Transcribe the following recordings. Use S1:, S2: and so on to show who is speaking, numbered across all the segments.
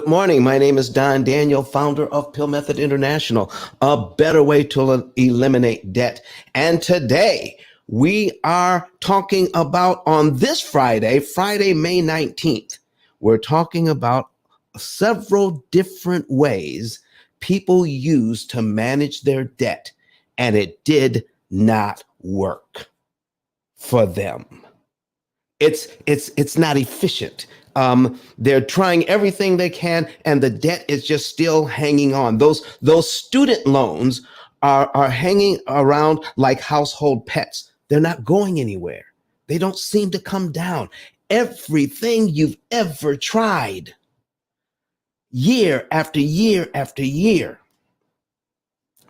S1: Good morning. My name is Don Daniel, founder of P.I.L.L Method International, a better way to eliminate debt. And today we are talking about, on this Friday, May 19th, we're talking about several different ways people use to manage their debt, and it did not work for them. It's not efficient. They're trying everything they can, and the debt is just still hanging on. Those student loans are hanging around like household pets. They're not going anywhere. They don't seem to come down. Everything you've ever tried, year after year after year,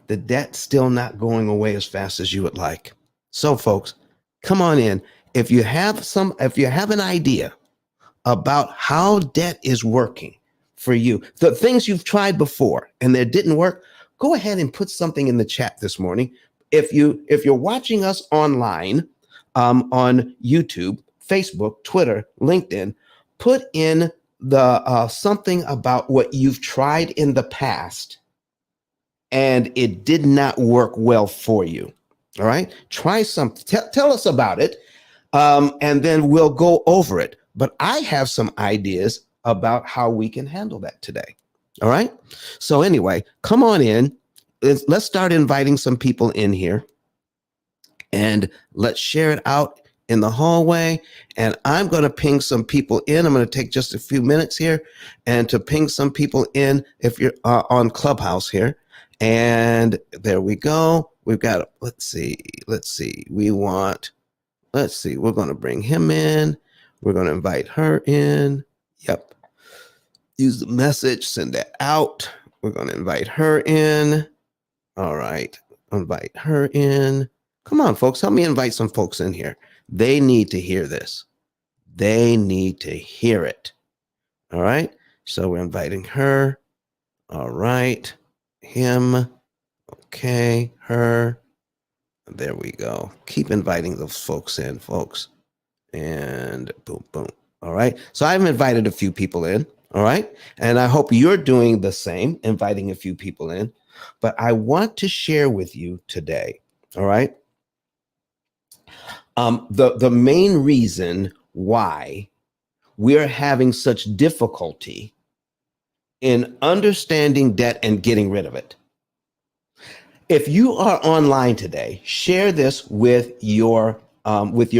S1: the debt's still not going away as fast as you would like. So, folks, come on in. If you have an idea about how debt is working for you, the things you've tried before and that didn't work, go ahead and put something in the chat this morning. If you're watching us online, on YouTube, Facebook, Twitter, LinkedIn, put in the something about what you've tried in the past and it did not work well for you. All right, try something. Tell us about it. And then we'll go over it. But I have some ideas about how we can handle that today. All right. So anyway, come on in. Let's start inviting some people in here. And let's share it out in the hallway. And I'm going to ping some people in. I'm going to take just a few minutes here and to ping some people in if you're on Clubhouse here. And there we go. We've got, let's see. We're going to bring him in. We're going to invite her in. Yep. Use the message, send that out. We're going to invite her in. All right. Invite her in. Come on, folks. Help me invite some folks in here. They need to hear this. They need to hear it. All right. So we're inviting her. All right. Him. Okay. Her. There we go. Keep inviting those folks in, folks. And boom, boom. All right. So I've invited a few people in. All right. And I hope you're doing the same, inviting a few people in. But I want to share with you today. All right. The main reason why we're having such difficulty in understanding debt and getting rid of it. If you are online today, share this with your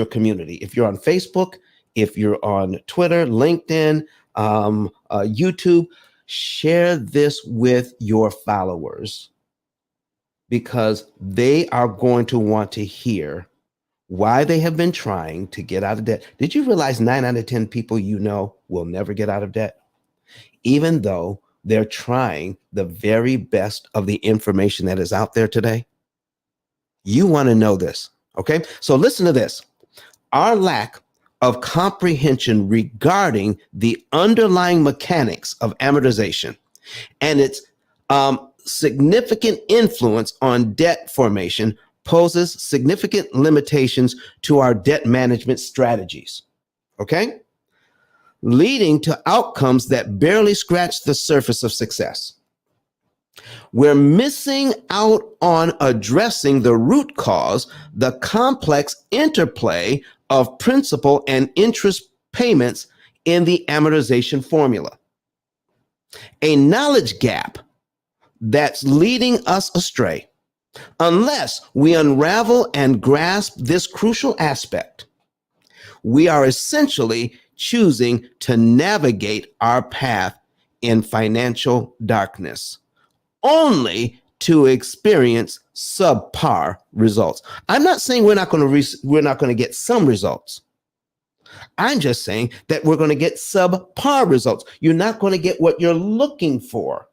S1: community. If you're on Facebook, if you're on Twitter, LinkedIn, YouTube, share this with your followers because they are going to want to hear why they have been trying to get out of debt. Did you realize 9 out of 10 people you know will never get out of debt, even though they're trying the very best of the information that is out there today? You want to know this, okay? So listen to this. Our lack of comprehension regarding the underlying mechanics of amortization and its significant influence on debt formation poses significant limitations to our debt management strategies, okay? Leading to outcomes that barely scratch the surface of success. We're missing out on addressing the root cause, the complex interplay of principal and interest payments in the amortization formula. A knowledge gap that's leading us astray. Unless we unravel and grasp this crucial aspect, we are essentially choosing to navigate our path in financial darkness, only to experience subpar results. I'm not saying we're not going to get some results. I'm just saying that we're going to get subpar results. You're not going to get what you're looking for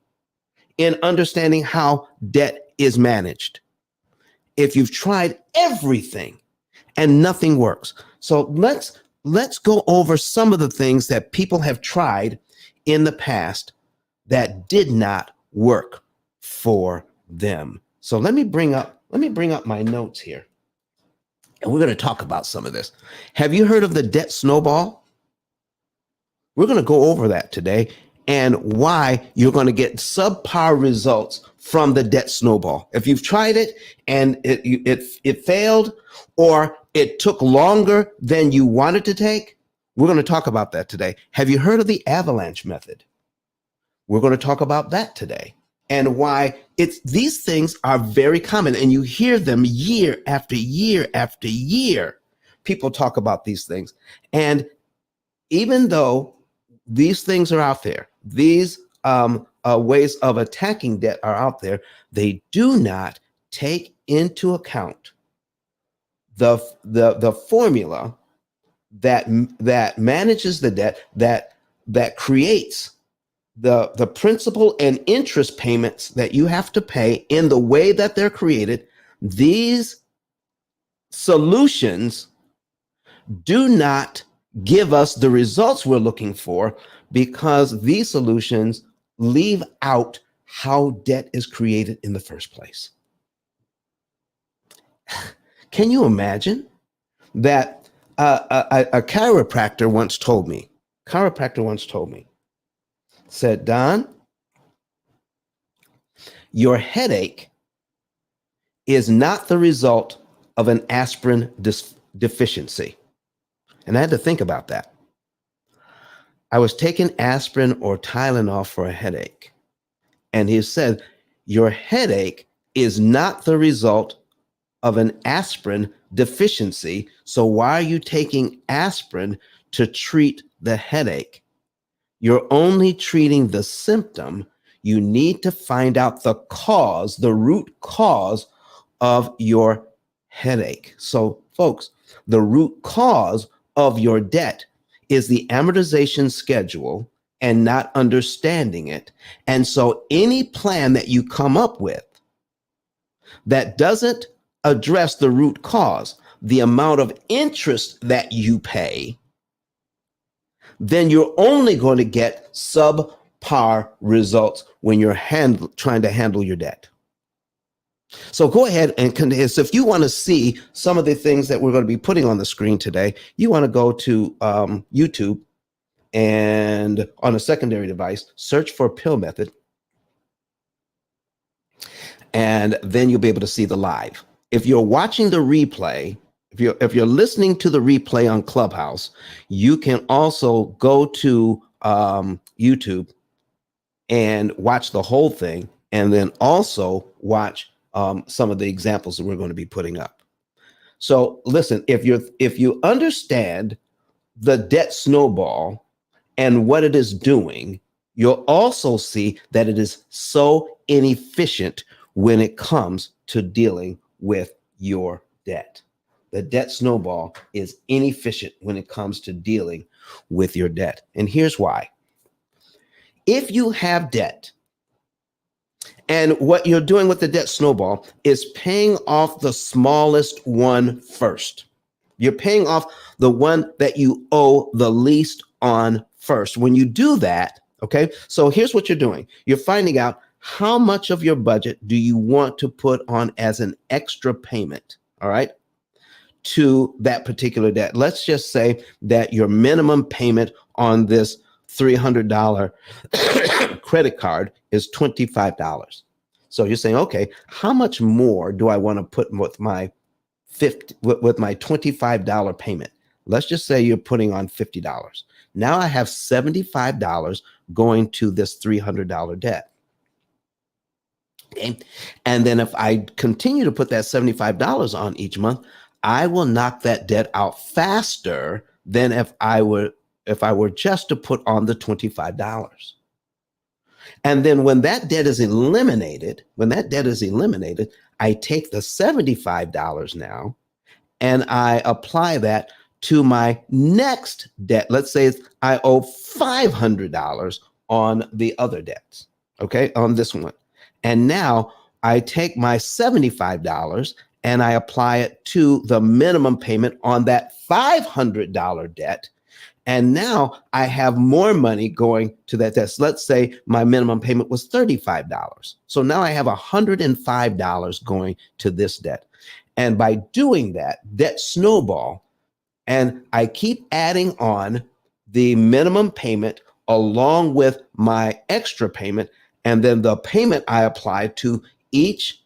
S1: in understanding how debt is managed. If you've tried everything and nothing works. So let's go over some of the things that people have tried in the past that did not work for them. So let me bring up my notes here. And we're going to talk about some of this. Have you heard of the debt snowball? We're going to go over that today and why you're going to get subpar results from the debt snowball. If you've tried it and it failed, or it took longer than you wanted to take, we're going to talk about that today. Have you heard of the avalanche method? We're going to talk about that today, and why these things are very common, and you hear them year after year after year. People talk about these things. And even though these things are out there, these ways of attacking debt are out there, they do not take into account the formula that manages the debt, that creates the principal and interest payments that you have to pay in the way that they're created. These solutions do not give us the results we're looking for, because these solutions leave out how debt is created in the first place. Can you imagine that a chiropractor once told me, said, Don, your headache is not the result of an aspirin deficiency. And I had to think about that. I was taking aspirin or Tylenol for a headache. And he said, your headache is not the result of an aspirin deficiency. So why are you taking aspirin to treat the headache? You're only treating the symptom. You need to find out the cause, the root cause of your headache. So, folks, the root cause of your debt is the amortization schedule and not understanding it. And so any plan that you come up with that doesn't address the root cause, the amount of interest that you pay, then you're only going to get subpar results when you're trying to handle your debt. So go ahead and so if you want to see some of the things that we're going to be putting on the screen today, you want to go to YouTube, and on a secondary device, search for P.I.L.L method, and then you'll be able to see the live. If you're watching the replay, if you're listening to the replay on Clubhouse, you can also go to YouTube and watch the whole thing, and then also watch some of the examples that we're going to be putting up. So listen, if you understand the debt snowball and what it is doing, you'll also see that it is so inefficient when it comes to dealing with your debt. The debt snowball is inefficient when it comes to dealing with your debt. And here's why. If you have debt, and what you're doing with the debt snowball is paying off the smallest one first. You're paying off the one that you owe the least on first. When you do that, okay, so here's what you're doing. You're finding out how much of your budget do you want to put on as an extra payment, all right, to that particular debt. Let's just say that your minimum payment on this $300 credit card is $25. So you're saying, okay, how much more do I want to put with my $25 payment? Let's just say you're putting on $50. Now I have $75 going to this $300 debt. Okay. And then if I continue to put that $75 on each month, I will knock that debt out faster than if I were just to put on the $25. And then when that debt is eliminated, I take the $75 now and I apply that to my next debt. Let's say I owe $500 on the other debts, okay, on this one. And now I take my $75 and I apply it to the minimum payment on that $500 debt. And now I have more money going to that debt. So let's say my minimum payment was $35. So now I have $105 going to this debt. And by doing that, debt snowball, and I keep adding on the minimum payment along with my extra payment, and then the payment I apply to each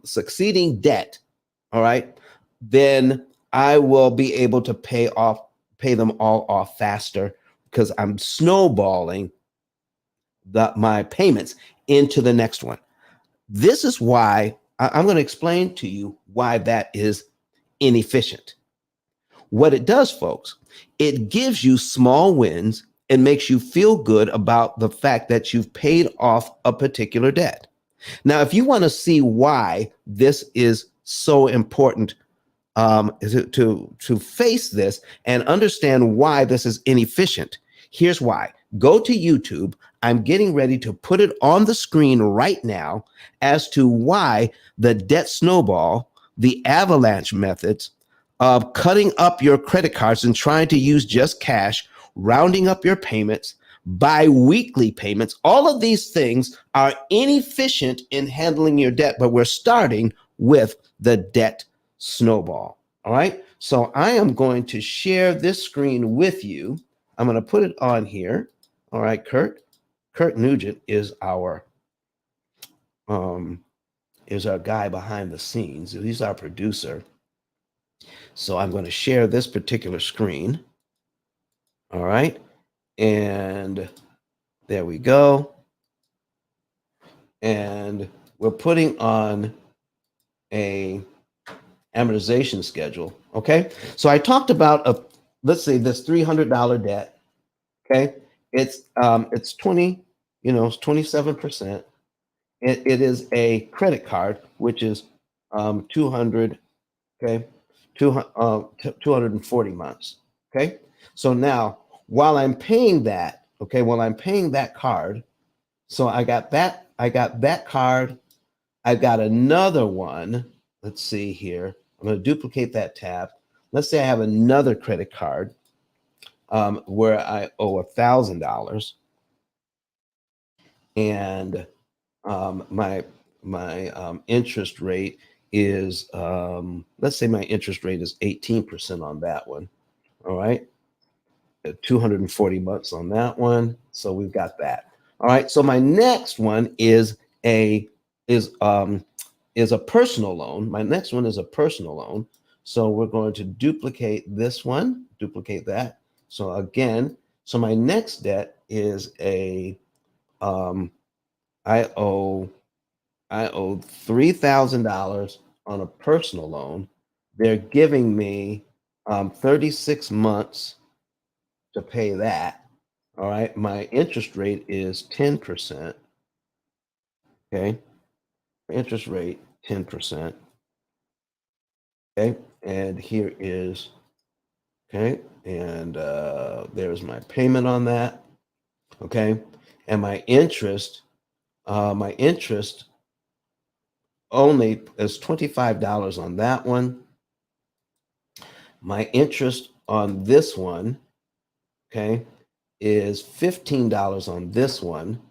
S1: succeeding debt, all right, then I will be able to pay them all off faster because I'm snowballing my payments into the next one. This is why I'm going to explain to you why that is inefficient. What it does, folks, it gives you small wins and makes you feel good about the fact that you've paid off a particular debt. Now, if you want to see why this is so important, to face this and understand why this is inefficient, here's why. Go to YouTube. I'm getting ready to put it on the screen right now as to why the debt snowball, the avalanche methods of cutting up your credit cards and trying to use just cash, rounding up your payments, bi-weekly payments, all of these things are inefficient in handling your debt, but we're starting with the debt snowball. All right. So I am going to share this screen with you. I'm going to put it on here. All right, Kurt. Kurt Nugent is our guy behind the scenes. He's our producer. So I'm going to share this particular screen. All right. And there we go. And we're putting on a amortization schedule. Okay. So I talked about let's say this $300 debt. Okay. It's 20, it's 27%. It is a credit card, which is 200, okay, 240 months. Okay. So now while I'm paying that, card, so I got that card. I've got another one. Let's see here. I'm going to duplicate that tab. Let's say I have another credit card where I owe $1,000, and my interest rate is let's say my interest rate is 18% on that one. All right, 240 months on that one. So we've got that. All right. So my next one is a personal loan. My next one is a personal loan. So we're going to duplicate this one, duplicate that. So again, so my next debt is I owe $3,000 on a personal loan. They're giving me 36 months to pay that. All right. My interest rate is 10%. Okay. Interest rate 10%. Okay. And here is, okay. And there's my payment on that. Okay. And my interest only is $25 on that one. My interest on this one, okay, is $15 on this one.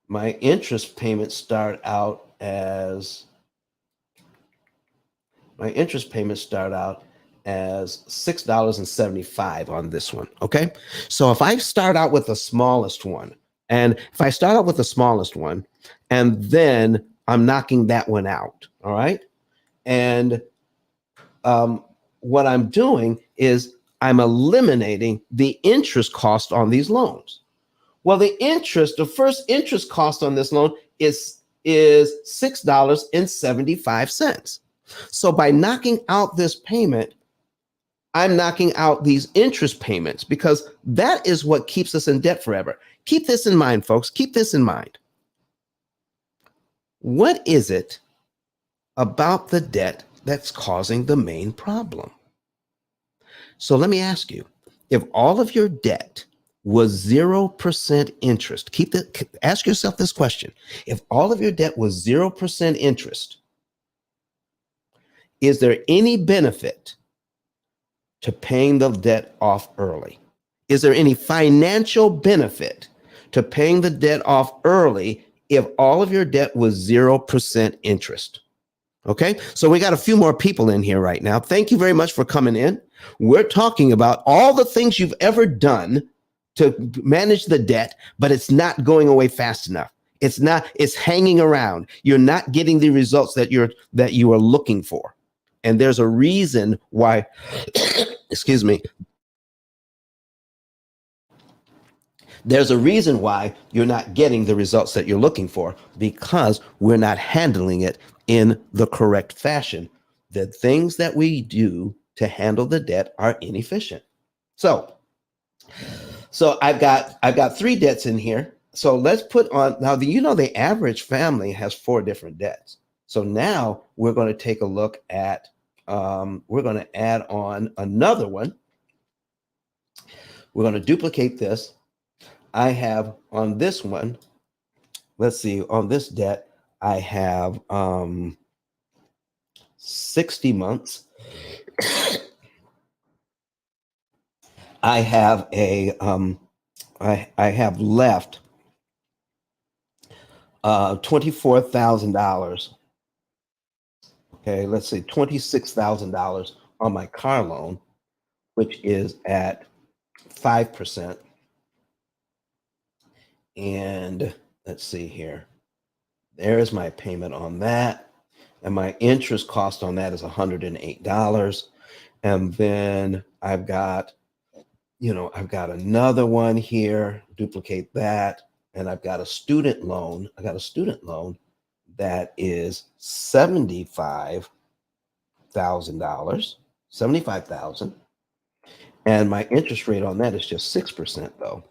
S1: My interest payments start out as $6.75 on this one. Okay. So if I start out with the smallest one, and then I'm knocking that one out. All right. And what I'm doing is I'm eliminating the interest cost on these loans. Well, the first interest cost on this loan is $6.75. So by knocking out this payment, I'm knocking out these interest payments, because that is what keeps us in debt forever. Keep this in mind, folks. Keep this in mind. What is it about the debt that's causing the main problem? So let me ask you, if all of your debt was 0% interest, ask yourself this question. If all of your debt was 0% interest, is there any benefit to paying the debt off early? Is there any financial benefit to paying the debt off early if all of your debt was 0% interest? Okay, so we got a few more people in here right now. Thank you very much for coming in. We're talking about all the things you've ever done to manage the debt, but it's not going away fast enough. It's hanging around. You're not getting the results that you are looking for. And there's a reason why, excuse me, there's a reason why you're not getting the results that you're looking for, because we're not handling it in the correct fashion. The things that we do to handle the debt are inefficient. So I've got 3 debts in here. So let's put on now. The average family has 4 different debts. So now we're going to take a look at. We're going to add on another one. We're going to duplicate this. I have on this one, let's see, on this debt, I have 60 months. I have I have left $24,000. Okay, let's say $26,000 on my car loan, which is at 5%. And let's see here. There's my payment on that. And my interest cost on that is $108. And then I've got another one here, duplicate that. And I've got a student loan. I got a student loan that is $75,000, 75,000. And my interest rate on that is just 6% though.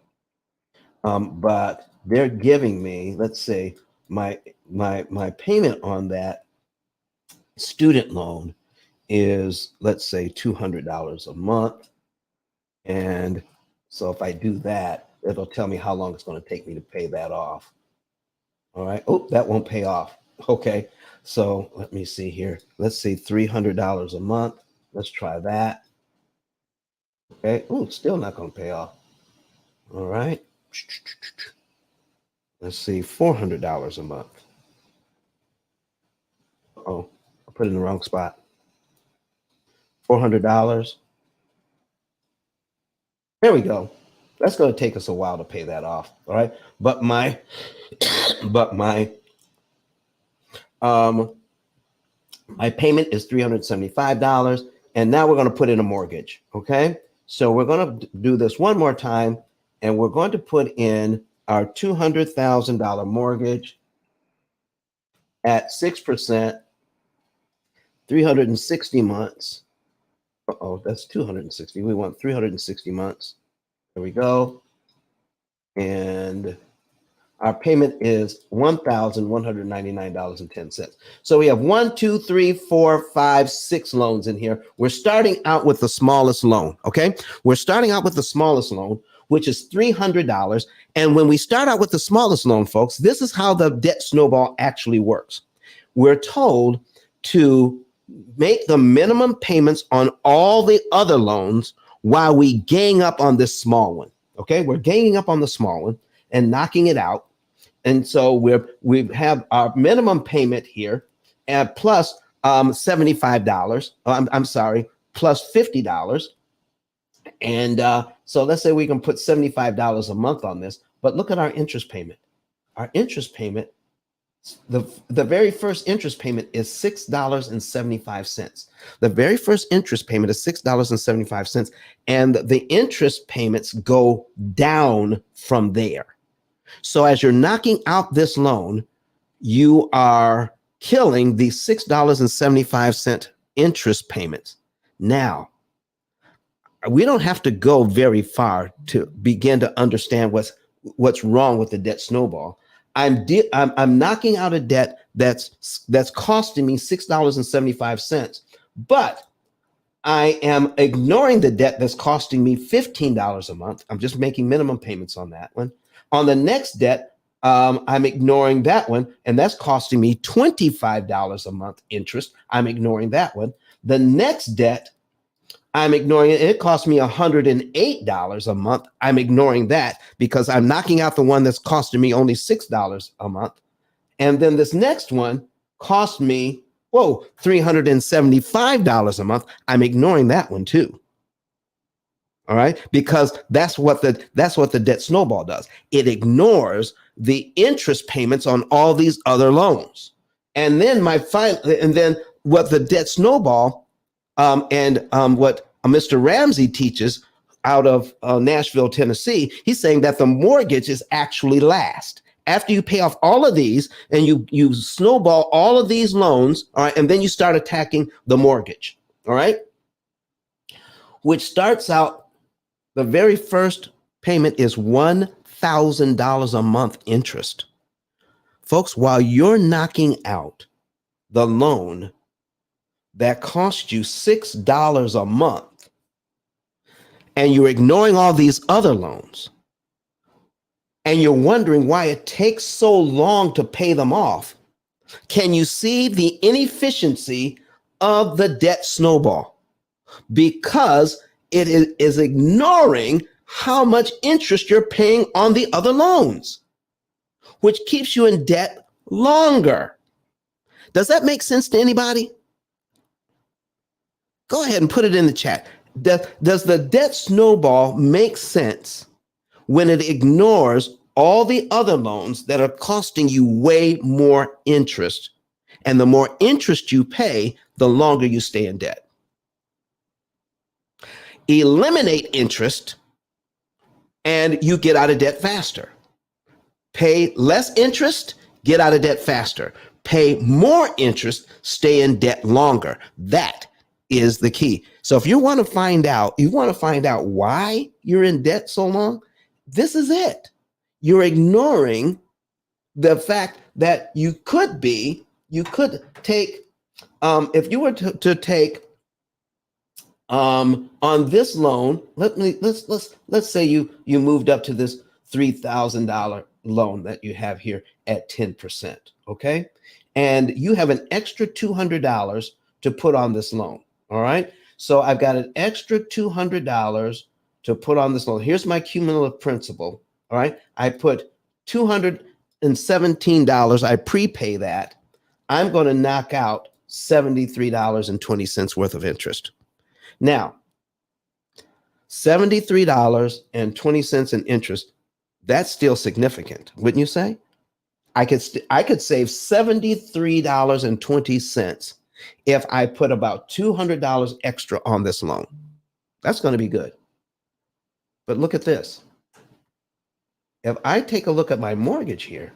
S1: But they're giving me, let's say, my payment on that student loan is, let's say, $200 a month. And so if I do that, it'll tell me how long it's going to take me to pay that off. All right. Oh, that won't pay off. Okay. So let me see here. Let's see, $300 a month. Let's try that. Okay. Oh, still not going to pay off. All right. Let's see, $400 a month. Oh, I put it in the wrong spot. $400. There we go. That's going to take us a while to pay that off. All right. But my my payment is $375. And now we're going to put in a mortgage. Okay. So we're going to do this one more time. And we're going to put in our $200,000 mortgage at 6%, 360 months. Uh-oh, that's 260. We want 360 months. There we go. And our payment is $1,199.10. So we have 1, 2, 3, 4, 5, 6 loans in here. We're starting out with the smallest loan. Okay. We're starting out with the smallest loan, which is $300. And when we start out with the smallest loan, folks, this is how the debt snowball actually works. We're told to make the minimum payments on all the other loans while we gang up on this small one. Okay, we're ganging up on the small one and knocking it out. And so we have our minimum payment here and plus $75. I'm sorry, plus $50. And so let's say we can put $75 a month on this, but look at our interest payment. Our interest payment, the very first interest payment is $6.75. The very first interest payment is $6.75. And the interest payments go down from there. So as you're knocking out this loan, you are killing the $6.75 interest payments. Now, we don't have to go very far to begin to understand what's wrong with the debt snowball. I'm knocking out a debt that's costing me $6.75, but I am ignoring the debt that's costing me $15 a month. I'm just making minimum payments on that one. On the next debt, I'm ignoring that one, and that's costing me $25 a month interest. I'm ignoring that one. The next debt, I'm ignoring it. It costs me $108 a month. I'm ignoring that because I'm knocking out the one that's costing me only $6 a month. And then this next one cost me Whoa, $375 a month. I'm ignoring that one too. All right, because that's what the debt snowball does. It ignores the interest payments on all these other loans, and then what the debt snowball what Mr. Ramsey teaches out of Nashville, Tennessee. He's saying that the mortgage is actually last. After you pay off all of these and you snowball all of these loans, all right, and then you start attacking the mortgage, all right, which starts out, the very first payment is $1,000 a month interest. Folks, while you're knocking out the loan that costs you $6 a month and you're ignoring all these other loans and you're wondering why it takes so long to pay them off, can you see the inefficiency of the debt snowball? Because it is ignoring how much interest you're paying on the other loans, which keeps you in debt longer. Does that make sense to anybody? Go ahead and put it in the chat. Does the debt snowball make sense when it ignores all the other loans that are costing you way more interest? And the more interest you pay, the longer you stay in debt. Eliminate interest and you get out of debt faster. Pay less interest, get out of debt faster. Pay more interest, stay in debt longer. That is the key. So if you want to find out why you're in debt so long, this is it. You're ignoring the fact that you could take, if you were to take on this loan, let's say you moved up to this $3,000 loan that you have here at 10%, okay? And you have an extra $200 to put on this loan, all right? So I've got an extra $200 to put on this loan. Here's my cumulative principal, all right? I put $217, I prepay that. I'm going to knock out $73.20 worth of interest. Now, $73.20 in interest, that's still significant, wouldn't you say? I could save $73.20 if I put about $200 extra on this loan. That's going to be good. But look at this. If I take a look at my mortgage here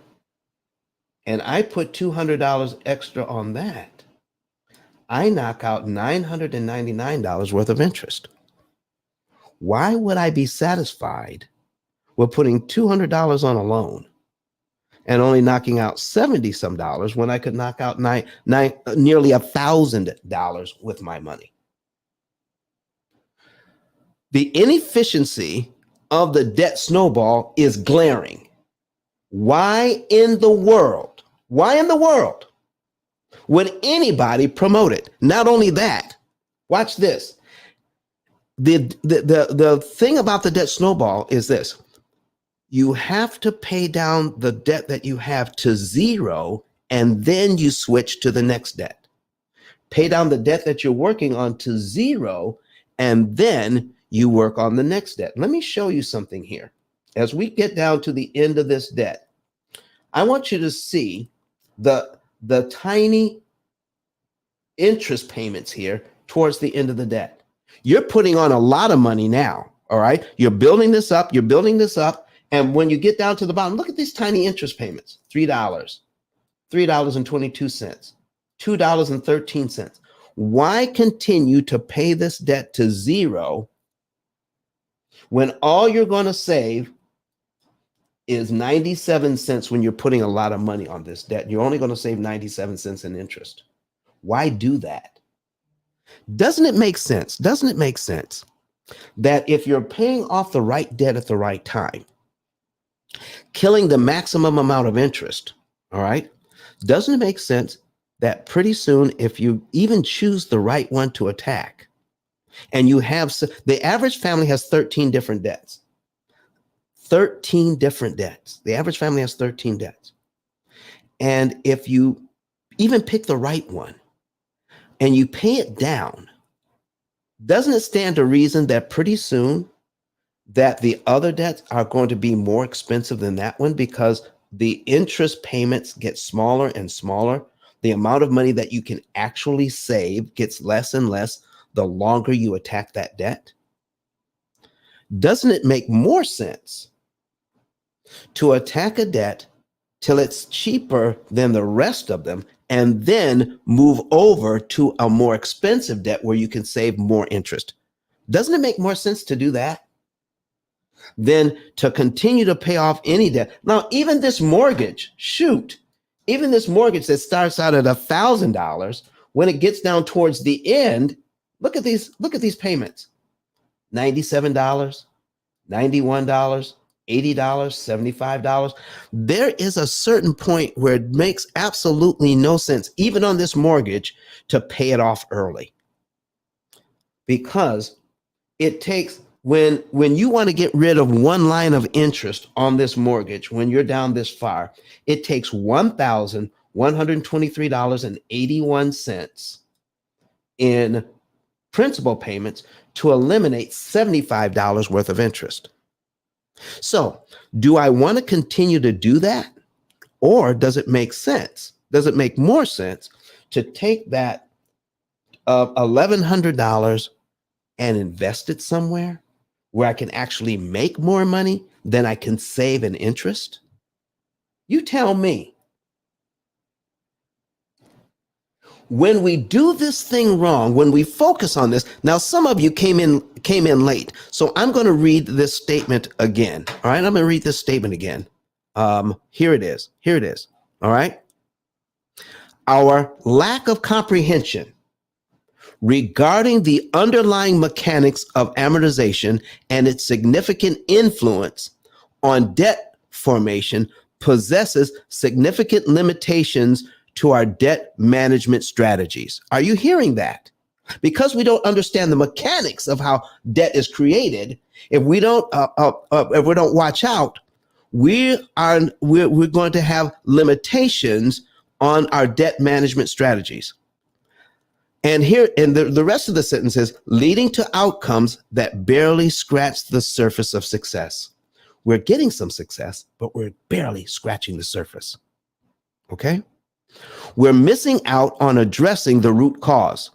S1: and I put $200 extra on that, I knock out $999 worth of interest. Why would I be satisfied with putting $200 on a loan and only knocking out 70 some dollars when I could knock out nearly $1,000 with my money? The inefficiency of the debt snowball is glaring. Why in the world would anybody promote it? Not only that, watch this. The thing about the debt snowball is this. You have to pay down the debt that you have to zero, and then you switch to the next debt. Pay down the debt that you're working on to zero, and then you work on the next debt. Let me show you something here. As we get down to the end of this debt, I want you to see the tiny interest payments here towards the end of the debt. You're putting on a lot of money now, all right? You're building this up, and when you get down to the bottom, look at these tiny interest payments. $3, $3.22, $2.13. Why continue to pay this debt to zero when all you're going to save is 97 cents when you're putting a lot of money on this debt? You're only going to save 97 cents in interest. Why do that? Doesn't it make sense? Doesn't it make sense that if you're paying off the right debt at the right time, killing the maximum amount of interest, all right, doesn't it make sense that pretty soon, if you even choose the right one to attack, and you have, the average family has 13 different debts. 13 different debts. The average family has 13 debts. And if you even pick the right one, and you pay it down, doesn't it stand to reason that pretty soon that the other debts are going to be more expensive than that one because the interest payments get smaller and smaller? The amount of money that you can actually save gets less and less the longer you attack that debt. Doesn't it make more sense to attack a debt till it's cheaper than the rest of them and then move over to a more expensive debt where you can save more interest? Doesn't it make more sense to do that than to continue to pay off any debt? Now, even this mortgage, even this mortgage that starts out at $1,000, when it gets down towards the end, look at these payments: $97, $91, $80, $75. There is a certain point where it makes absolutely no sense, even on this mortgage, to pay it off early. Because it takes, when you want to get rid of one line of interest on this mortgage, when you're down this far, it takes $1,123.81 in principal payments to eliminate $75 worth of interest. So, do I want to continue to do that? Or does it make sense? Does it make more sense to take that $1,100 and invest it somewhere where I can actually make more money than I can save in interest? You tell me. When we do this thing wrong, when we focus on this, now some of you came in late, so I'm going to read this statement again. All right, I'm going to read this statement again. Here it is. All right. Our lack of comprehension regarding the underlying mechanics of amortization and its significant influence on debt formation possesses significant limitations to our debt management strategies. Are you hearing that? Because we don't understand the mechanics of how debt is created, if we don't watch out, we're going to have limitations on our debt management strategies. And here, and the rest of the sentence is leading to outcomes that barely scratch the surface of success. We're getting some success, but we're barely scratching the surface. Okay? We're missing out on addressing the root cause,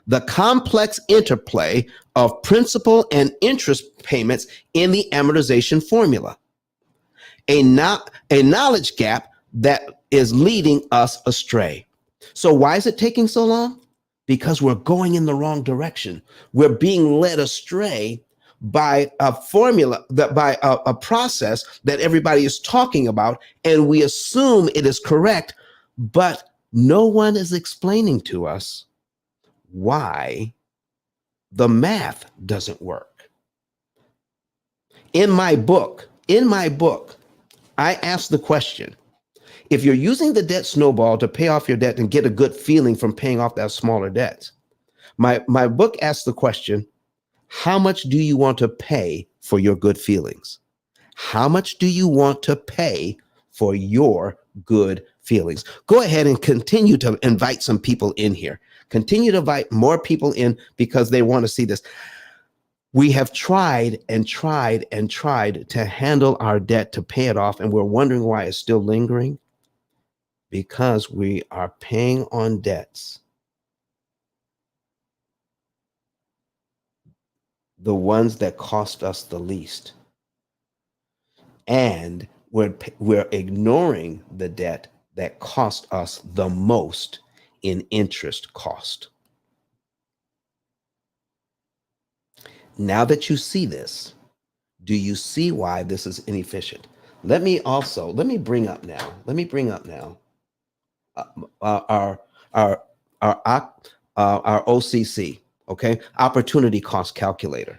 S1: the complex interplay of principal and interest payments in the amortization formula, a knowledge gap that is leading us astray. So why is it taking so long? Because we're going in the wrong direction. We're being led astray by a formula, by a process that everybody is talking about, and we assume it is correct, but no one is explaining to us why the math doesn't work. In my book, I ask the question: if you're using the debt snowball to pay off your debt and get a good feeling from paying off that smaller debt, my book asks the question: how much do you want to pay for your good feelings? How much do you want to pay for your good feelings? Go ahead and continue to invite some people in here. Continue to invite more people in because they want to see this. We have tried to handle our debt, to pay it off, and we're wondering why it's still lingering. Because we are paying on debts, the ones that cost us the least. And we're ignoring the debt that cost us the most in interest cost. Now that you see this, do you see why this is inefficient? Let me bring up now our OCC, okay, opportunity cost calculator.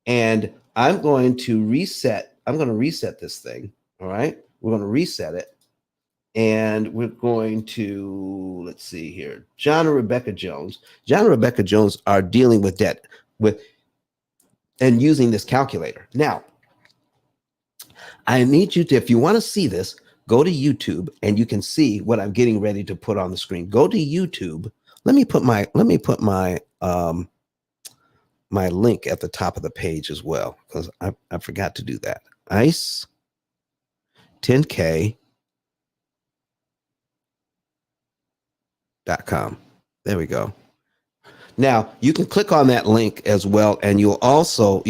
S1: And I'm going to reset this thing. All right, we're going to reset it, and we're going to, let's see here, John and Rebecca Jones are dealing with debt and using this calculator. Now, I need you to, if you want to see this, go to YouTube and you can see what I'm getting ready to put on the screen. Go to YouTube, Let me put my my link at the top of the page as well, because I forgot to do that. ICE 10K.com. There we go. Now you can click on that link as well, and you'll also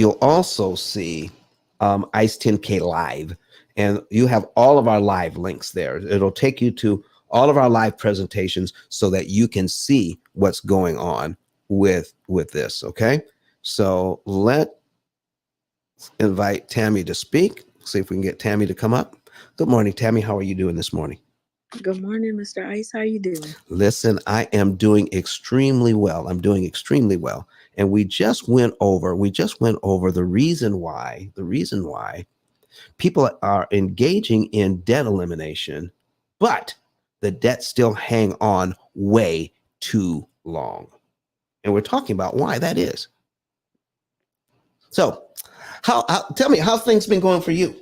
S1: see ICE 10K Live, and you have all of our live links there. It'll take you to all of our live presentations so that you can see what's going on with this. Okay, so let's invite Tammy to speak. See if we can get Tammy to come up. Good morning, Tammy. How are you doing this morning?
S2: Good morning, Mr. Ice. How you doing?
S1: Listen, I am doing extremely well. I'm doing extremely well. And we just went over the reason why people are engaging in debt elimination, but the debts still hang on way too long. And we're talking about why that is. So, tell me how things been going for you?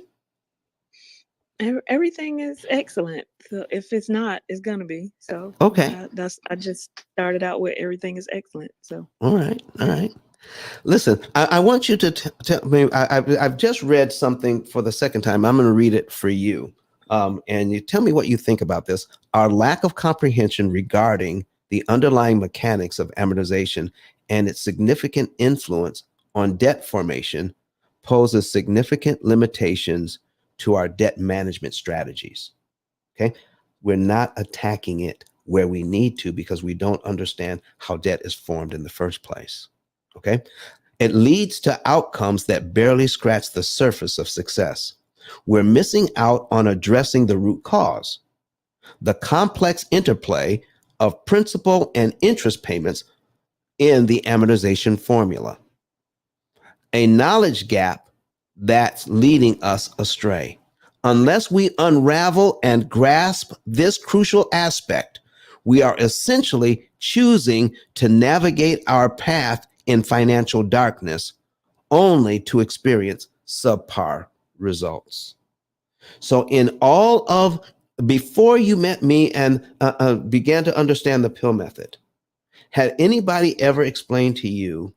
S2: Everything is excellent. So if it's not, it's gonna be. So
S1: Okay.
S2: I just started out with everything is excellent. So
S1: All right. Listen, I want you to tell me. I've just read something for the second time. I'm going to read it for you, and you tell me what you think about this. Our lack of comprehension regarding the underlying mechanics of amortization and its significant influence on debt formation poses significant limitations to our debt management strategies. Okay, we're not attacking it where we need to because we don't understand how debt is formed in the first place. Okay. It leads to outcomes that barely scratch the surface of success. We're missing out on addressing the root cause, the complex interplay of principal and interest payments in the amortization formula, a knowledge gap that's leading us astray. Unless we unravel and grasp this crucial aspect, we are essentially choosing to navigate our path in financial darkness only to experience subpar results. So, before you met me and began to understand the P.I.L.L method, had anybody ever explained to you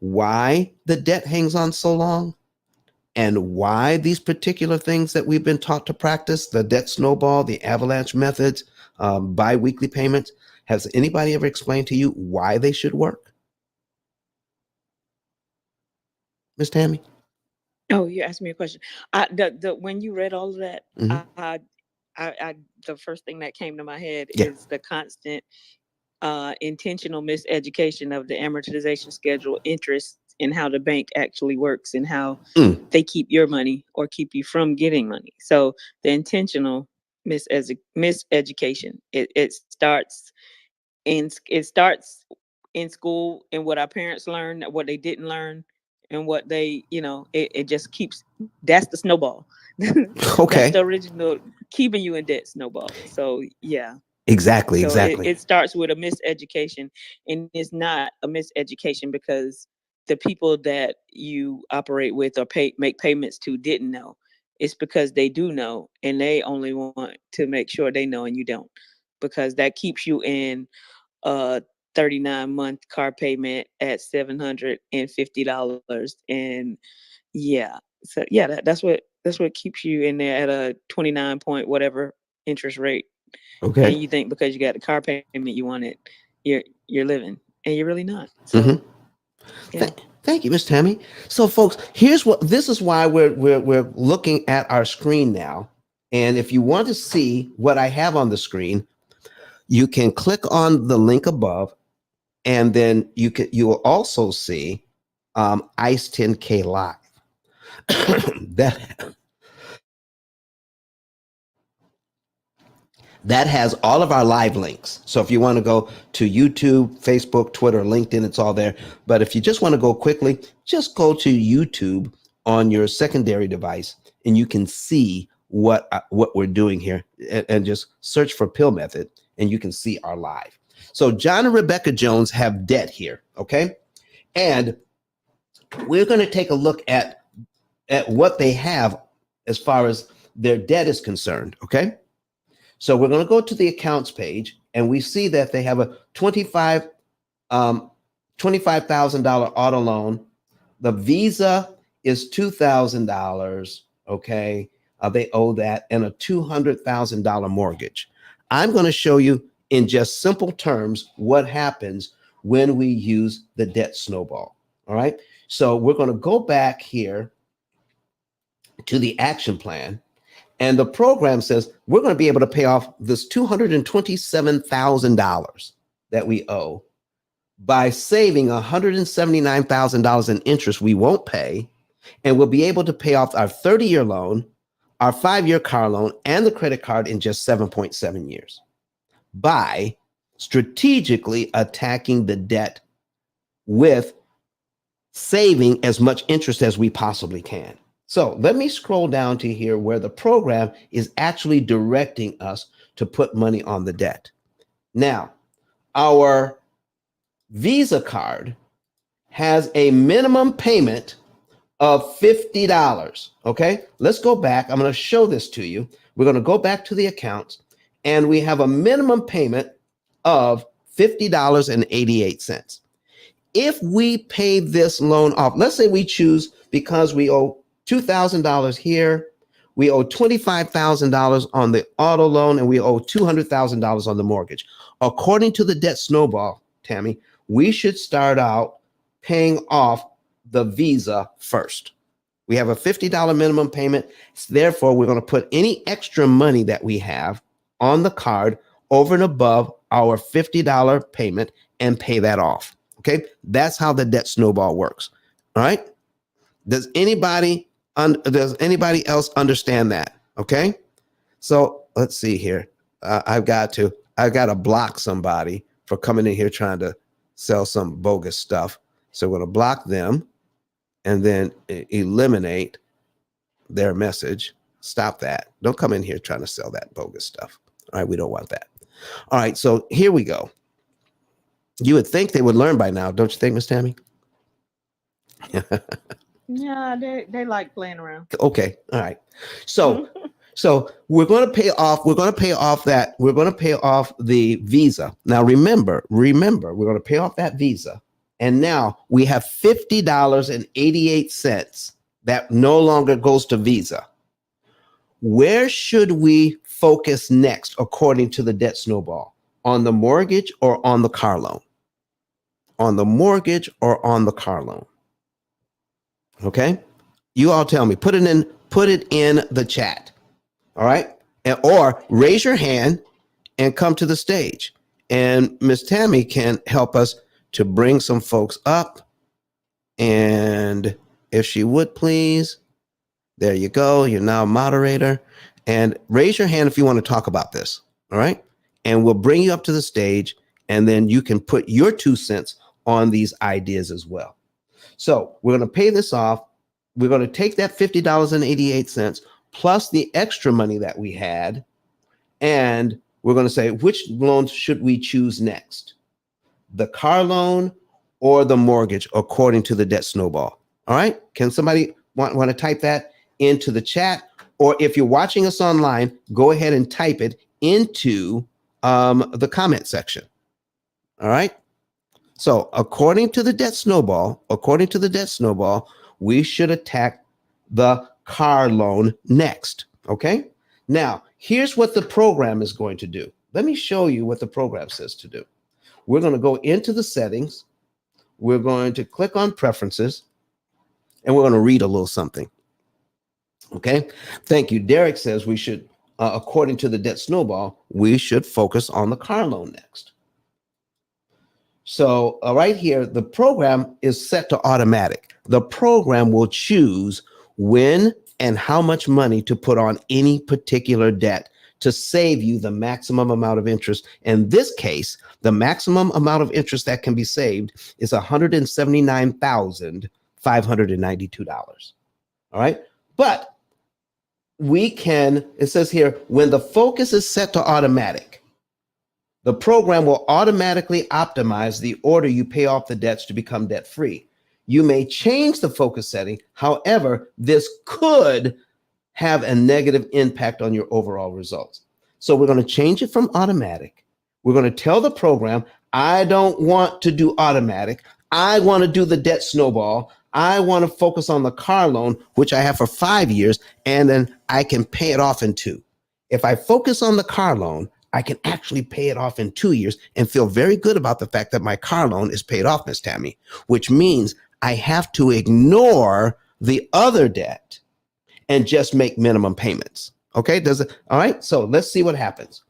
S1: why the debt hangs on so long and why these particular things that we've been taught to practice, the debt snowball, the avalanche methods, bi-weekly payments, has anybody ever explained to you why they should work? Miss Tammy?
S2: oh, you asked me a question. The when you read all of that,
S1: Mm-hmm.
S2: the first thing that came to my head
S1: Yeah.
S2: is the constant intentional miseducation of the amortization schedule, interest, and how the bank actually works and how they keep your money or keep you from getting money. So the intentional miseducation, it starts in school and what our parents learned, what they didn't learn, and what they, it just keeps. That's the snowball. That's
S1: Okay.
S2: the original keeping you in debt snowball. So yeah.
S1: Exactly.
S2: So
S1: Exactly.
S2: it starts with a miseducation, and it's not a miseducation because the people that you operate with or make payments to didn't know. It's because they do know, and they only want to make sure they know and you don't, because that keeps you in a 39-month car payment at $750, and yeah, so yeah, that's what keeps you in there at a 29 point whatever interest rate, and
S1: Okay.
S2: you think because you got the car payment you want it, you're living, and you're really not.
S1: Mm-hmm.
S2: So yeah.
S1: Thank you, Miss Tammy. So, folks, this is why we're looking at our screen now. And if you want to see what I have on the screen, you can click on the link above, and then you will also see ICE 10K Live. that that has all of our live links. So if you want to go to YouTube, Facebook, Twitter, LinkedIn, it's all there. But if you just want to go quickly, just go to YouTube on your secondary device, and you can see what we're doing here, and just search for P.I.L.L method, and you can see our live. So John and Rebecca Jones have debt here, okay? And we're going to take a look at what they have as far as their debt is concerned, okay? So we're going to go to the accounts page, and we see that they have a $25,000 auto loan. The Visa is $2,000. Okay. They owe that, and a $200,000 mortgage. I'm going to show you in just simple terms what happens when we use the debt snowball. All right. So we're going to go back here to the action plan. And the program says we're going to be able to pay off this $227,000 that we owe by saving $179,000 in interest we won't pay. And we'll be able to pay off our 30-year loan, our 5-year car loan, and the credit card in just 7.7 years by strategically attacking the debt with saving as much interest as we possibly can. So let me scroll down to here where the program is actually directing us to put money on the debt. Now, our Visa card has a minimum payment of $50. Okay, let's go back. I'm going to show this to you. We're going to go back to the accounts, and we have a minimum payment of $50.88. If we pay this loan off, let's say we choose, because we owe $2,000 here, we owe $25,000 on the auto loan, and we owe $200,000 on the mortgage. According to the debt snowball, Tammy, we should start out paying off the Visa first. We have a $50 minimum payment. Therefore, we're going to put any extra money that we have on the card over and above our $50 payment and pay that off. Okay, that's how the debt snowball works. All right. Does anybody else understand that? Okay. So let's see here. I've got to block somebody for coming in here trying to sell some bogus stuff. So we're going to block them and then eliminate their message. Stop that. Don't come in here trying to sell that bogus stuff. All right. We don't want that. All right. So here we go. You would think they would learn by now, don't you think, Miss Tammy?
S2: Yeah, they like playing around.
S1: Okay, all right. So we're going to pay off. We're going to pay off the Visa. Now remember, we're going to pay off that Visa, and now we have $50.88 that no longer goes to Visa. Where should we focus next, according to the debt snowball? On the mortgage or on the car loan? On the mortgage or on the car loan? Okay, you all tell me. Put it in the chat. All right, or raise your hand and come to the stage. And Miss Tammy can help us to bring some folks up. And if she would please, there you go. You're now a moderator. And raise your hand if you want to talk about this. All right, and we'll bring you up to the stage, and then you can put your 2 cents on these ideas as well. So we're going to pay this off. We're going to take that $50.88 plus the extra money that we had, and we're going to say, which loan should we choose next? The car loan or the mortgage, according to the debt snowball. All right. Can somebody want to type that into the chat? Or if you're watching us online, go ahead and type it into the comment section. All right. So according to the debt snowball, we should attack the car loan next. Okay. Now, here's what the program is going to do. Let me show you what the program says to do. We're going to go into the settings. We're going to click on preferences, and we're going to read a little something. Okay. Thank you. Derek says we should, according to the debt snowball, we should focus on the car loan next. So right here, the program is set to automatic. The program will choose when and how much money to put on any particular debt to save you the maximum amount of interest. In this case, the maximum amount of interest that can be saved is $179,592. All right. But it says here, when the focus is set to automatic, the program will automatically optimize the order you pay off the debts to become debt-free. You may change the focus setting. However, this could have a negative impact on your overall results. So we're going to change it from automatic. We're going to tell the program, I don't want to do automatic. I want to do the debt snowball. I want to focus on the car loan, which I have for 5 years, and then I can pay it off in 2. If I focus on the car loan, I can actually pay it off in 2 years and feel very good about the fact that my car loan is paid off, Miss Tammy, which means I have to ignore the other debt and just make minimum payments. Okay, does it? All right, so let's see what happens.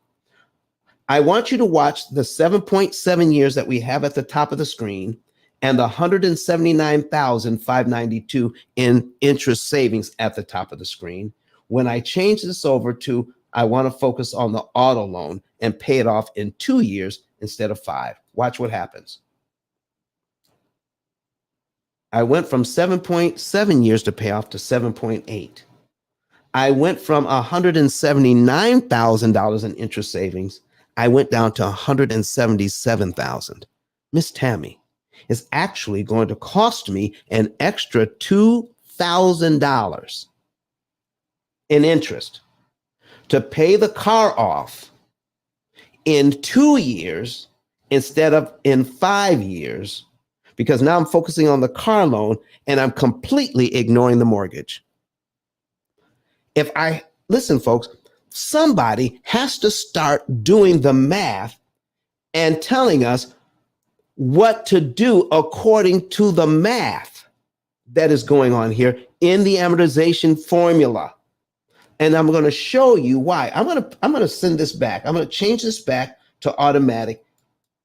S1: I want you to watch the 7.7 years that we have at the top of the screen and the 179,592 in interest savings at the top of the screen. When I change this over to, I want to focus on the auto loan and pay it off in 2 years instead of 5. Watch what happens. I went from 7.7 years to pay off to 7.8. I went from $179,000 in interest savings. I went down to $177,000. Miss Tammy, it's actually going to cost me an extra $2,000 in interest to pay the car off in 2 years instead of in 5 years, because now I'm focusing on the car loan and I'm completely ignoring the mortgage. If I listen, folks, somebody has to start doing the math and telling us what to do according to the math that is going on here in the amortization formula. And I'm going to show you why. I'm going to send this back. I'm going to change this back to automatic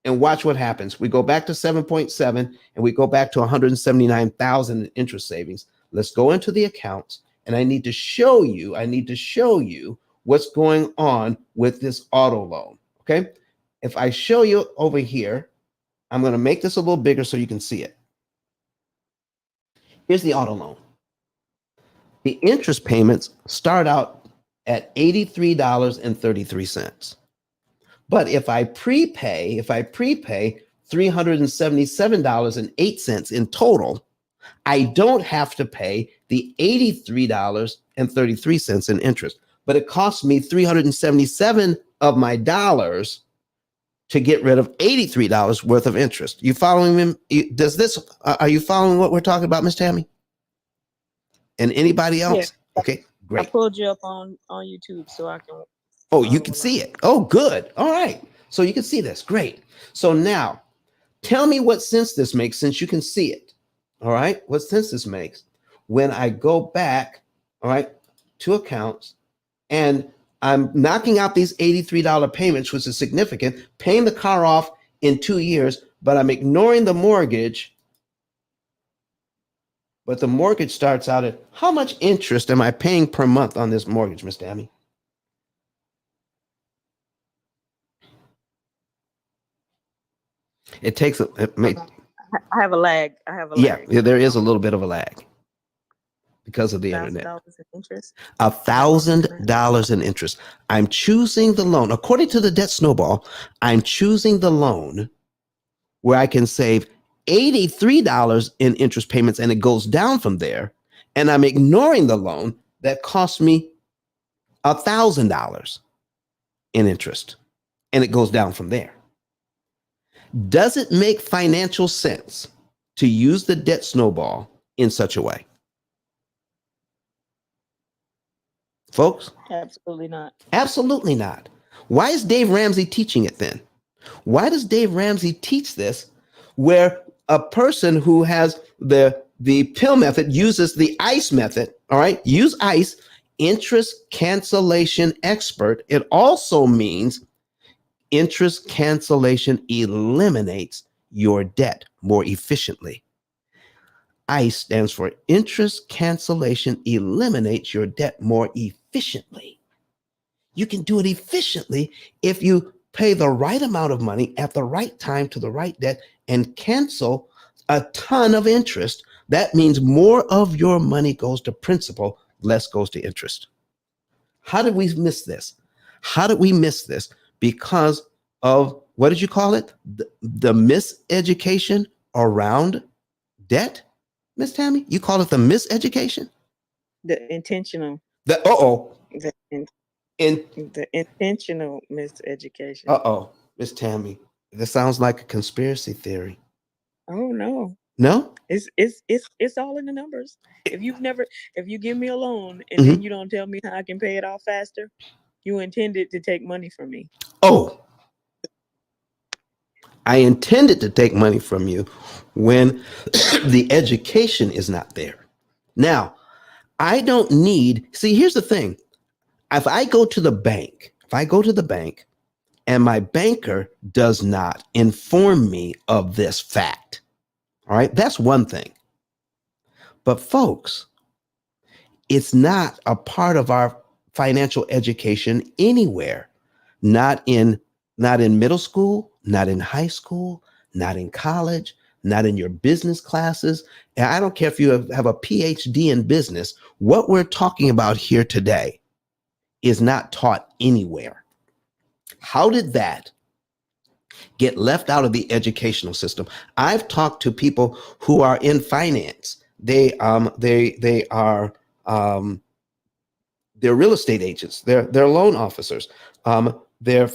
S1: and watch what happens. We go back to 7.7 and we go back to 179,000 in interest savings. Let's go into the accounts. And I need to show you what's going on with this auto loan, okay? If I show you over here, I'm going to make this a little bigger so you can see it. Here's the auto loan. The interest payments start out at $83.33. But if I prepay $377.08 in total, I don't have to pay the $83.33 in interest, but it costs me $377 of my dollars to get rid of $83 worth of interest. You following me? Are you following what we're talking about, Miss Tammy? And anybody else? Yeah. Okay, great.
S2: I pulled you up on YouTube so I can.
S1: Oh, you can see it. Oh, good. All right. So you can see this. Great. So now tell me what sense this makes since you can see it. All right. What sense this makes when I go back, all right, to accounts and I'm knocking out these $83 payments, which is significant, paying the car off in 2 years, but I'm ignoring the mortgage. But the mortgage starts out at how much interest am I paying per month on this mortgage, Miss Tammy? It takes I
S2: have a lag.
S1: Yeah, there is a little bit of a lag because of the internet. $1,000 in interest. I'm choosing the loan. According to the debt snowball, I'm choosing the loan where I can save $83 in interest payments and it goes down from there. And I'm ignoring the loan that costs me $1,000 in interest and it goes down from there. Does it make financial sense to use the debt snowball in such a way? Folks?
S2: Absolutely not.
S1: Absolutely not. Why is Dave Ramsey teaching it then? Why does Dave Ramsey teach this where a person who has the P.I.L.L method uses the ICE method, all right? Use ICE, interest cancellation expert. It also means interest cancellation eliminates your debt more efficiently. ICE stands for interest cancellation eliminates your debt more efficiently. You can do it efficiently if you pay the right amount of money at the right time to the right debt and cancel a ton of interest. That means more of your money goes to principal, less goes to interest. How did we miss this? Because of, what did you call it? The miseducation around debt? Miss Tammy, you call it the miseducation?
S2: The intentional.
S1: The
S2: intentional miseducation.
S1: Miss Tammy, this sounds like a conspiracy theory.
S2: Oh no.
S1: No?
S2: It's all in the numbers. If you give me a loan and then
S1: Mhm.
S2: you don't tell me how I can pay it off faster, you intended to take money from me.
S1: Oh, I intended to take money from you when the education is not there. Now, I don't need, see, here's the thing. If I go to the bank and my banker does not inform me of this fact, all right, that's one thing. But folks, it's not a part of our financial education anywhere. Not in not in middle school, not in high school, not in college, not in your business classes. And I don't care if you have a PhD in business. What we're talking about here today is not taught anywhere. How did that get left out of the educational system? I've talked to people who are in finance. They are they're real estate agents. They're loan officers. They're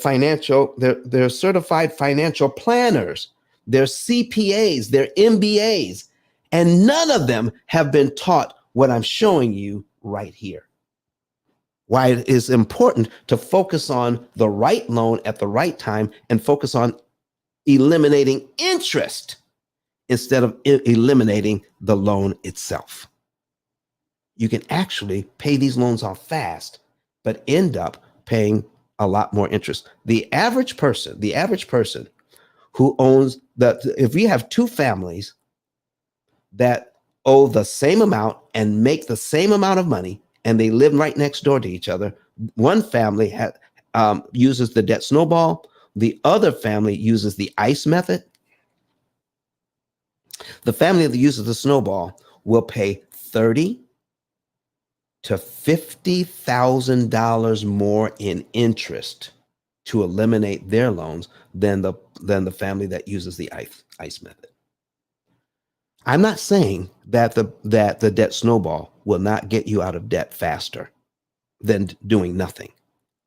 S1: certified financial planners. They're CPAs. They're MBAs, and none of them have been taught what I'm showing you right here. Why it is important to focus on the right loan at the right time and focus on eliminating interest instead of eliminating the loan itself. You can actually pay these loans off fast, but end up paying a lot more interest. The average person who owns if we have two families that owe the same amount and make the same amount of money, and they live right next door to each other, one family uses the debt snowball, the other family uses the ICE method. The family that uses the snowball will pay 30 to $50,000 more in interest to eliminate their loans than the family that uses the ICE method. I'm not saying that the debt snowball will not get you out of debt faster than doing nothing,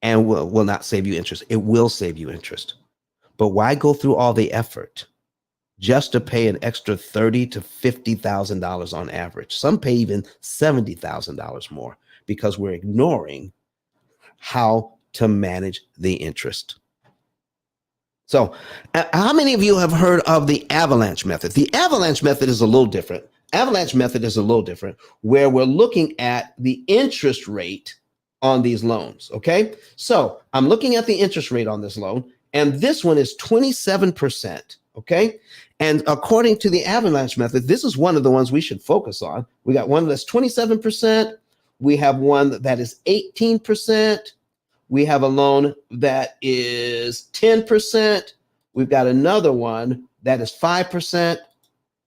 S1: and will not save you interest. It will save you interest. But why go through all the effort just to pay an extra $30,000 to $50,000 on average? Some pay even $70,000 more because we're ignoring how to manage the interest. So, how many of you have heard of the avalanche method? The avalanche method is a little different. Where we're looking at the interest rate on these loans. Okay. So, I'm looking at the interest rate on this loan, and this one is 27%. Okay. And according to the avalanche method, this is one of the ones we should focus on. We got one that's 27%. We have one that is 18%. We have a loan that is 10%. We've got another one that is 5%.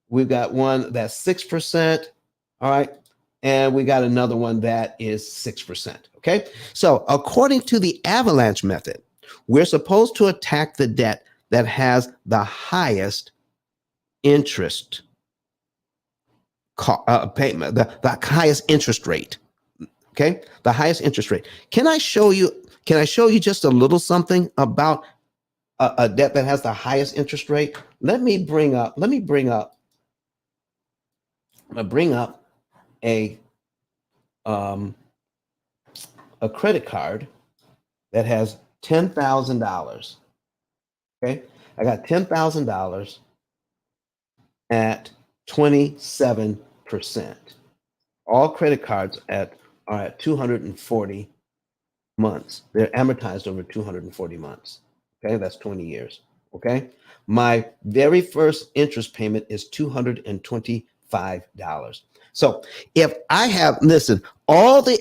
S1: We've got one that's 6%. All right. And we got another one that is 6%. Okay. So, according to the avalanche method, we're supposed to attack the debt that has the highest interest payment, the highest interest rate. Okay. The highest interest rate. Can I show you just a little something about a debt that has the highest interest rate? Let me bring up a a credit card that has $10,000. Okay, I got $10,000 at 27%. All credit cards are at 240 months. They're amortized over 240 months. Okay, that's 20 years. Okay, my very first interest payment is $225. So if I have, listen, all the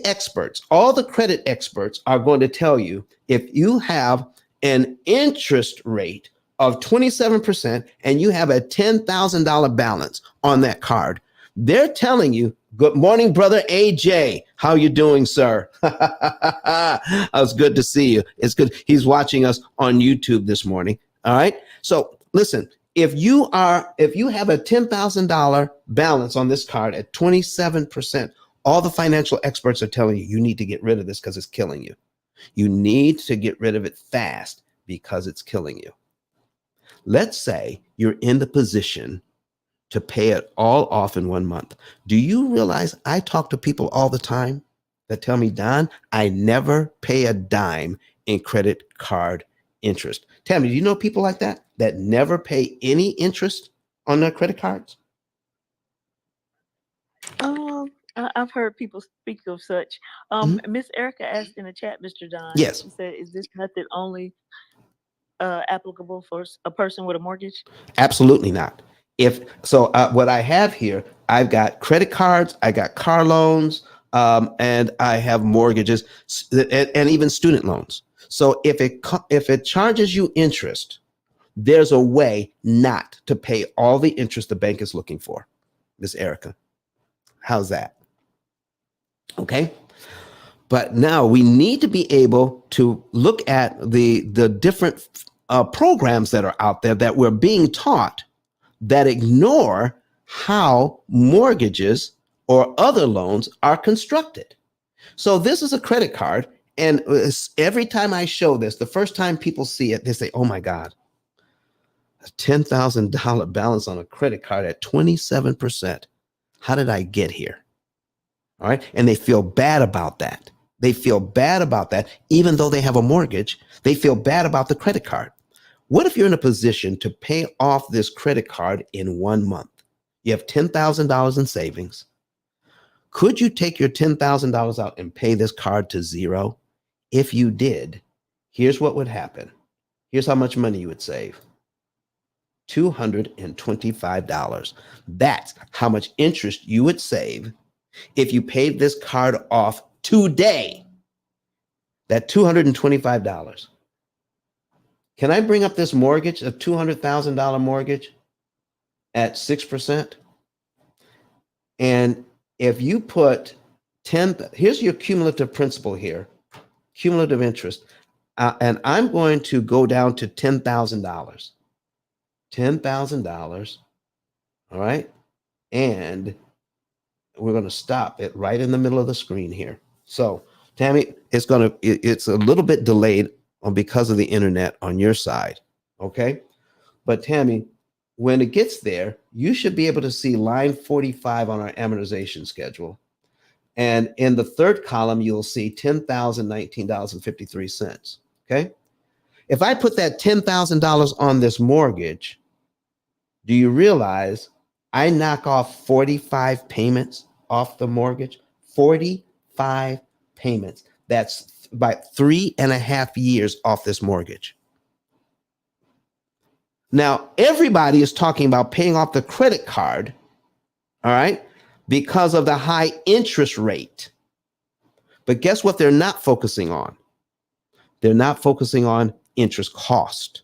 S1: credit experts are going to tell you if you have an interest rate of 27% and you have a $10,000 balance on that card, they're telling you, good morning, brother AJ. How you doing, sir? It's good to see you. It's good. He's watching us on YouTube this morning. All right. So listen, if you have a $10,000 balance on this card at 27%, all the financial experts are telling you, you need to get rid of this because it's killing you. You need to get rid of it fast because it's killing you. Let's say you're in the position to pay it all off in 1 month. Do you realize I talk to people all the time that tell me, Don, I never pay a dime in credit card interest. Tammy, do you know people like that that never pay any interest on their credit cards?
S2: I've heard people speak of such.
S1: Mhm.
S2: Miss Erica asked in the chat, Mr. Don.
S1: Yes,
S2: She said, "Is this method only applicable for a person with a mortgage?"
S1: absolutely not. If so, what I have here, I've got credit cards, I got car loans, and I have mortgages and even student loans. So if it charges you interest, there's a way not to pay all the interest the bank is looking for. Miss Erica, how's that? Okay. But now we need to be able to look at the different programs that are out there that we're being taught that ignore how mortgages or other loans are constructed. So this is a credit card, and every time I show this, the first time people see it, they say, "Oh my God, a $10,000 balance on a credit card at 27%. How did I get here?" All right. And they feel bad about that. They feel bad about that, even though they have a mortgage. They feel bad about the credit card. What if you're in a position to pay off this credit card in 1 month? You have $10,000 in savings. Could you take your $10,000 out and pay this card to zero? If you did, here's what would happen. Here's how much money you would save. $225. That's how much interest you would save if you paid this card off today. That $225. Can I bring up this mortgage, a $200,000 mortgage at 6%? And if you put 10, here's your cumulative principal here, cumulative interest. And I'm going to go down to $10,000. $10,000. All right. And we're going to stop it right in the middle of the screen here. So, Tammy, it's a little bit delayed because of the internet on your side. Okay. But Tammy, when it gets there, you should be able to see line 45 on our amortization schedule. And in the third column, you'll see $10,019.53. Okay. If I put that $10,000 on this mortgage, do you realize I knock off 45 payments off the mortgage? 45 payments. That's by 3.5 years off this mortgage. Now, everybody is talking about paying off the credit card, all right, because of the high interest rate. But guess what they're not focusing on? They're not focusing on interest cost.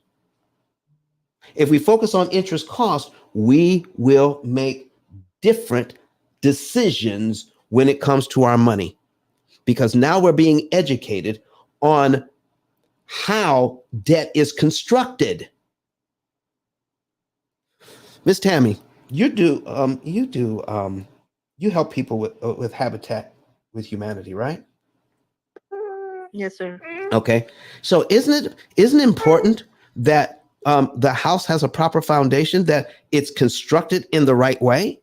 S1: If we focus on interest cost, we will make different decisions when it comes to our money, because now we're being educated on how debt is constructed. Miss Tammy, you help people with Habitat with Humanity, right?
S2: Yes, sir.
S1: Okay, so isn't it important that the house has a proper foundation, that it's constructed in the right way?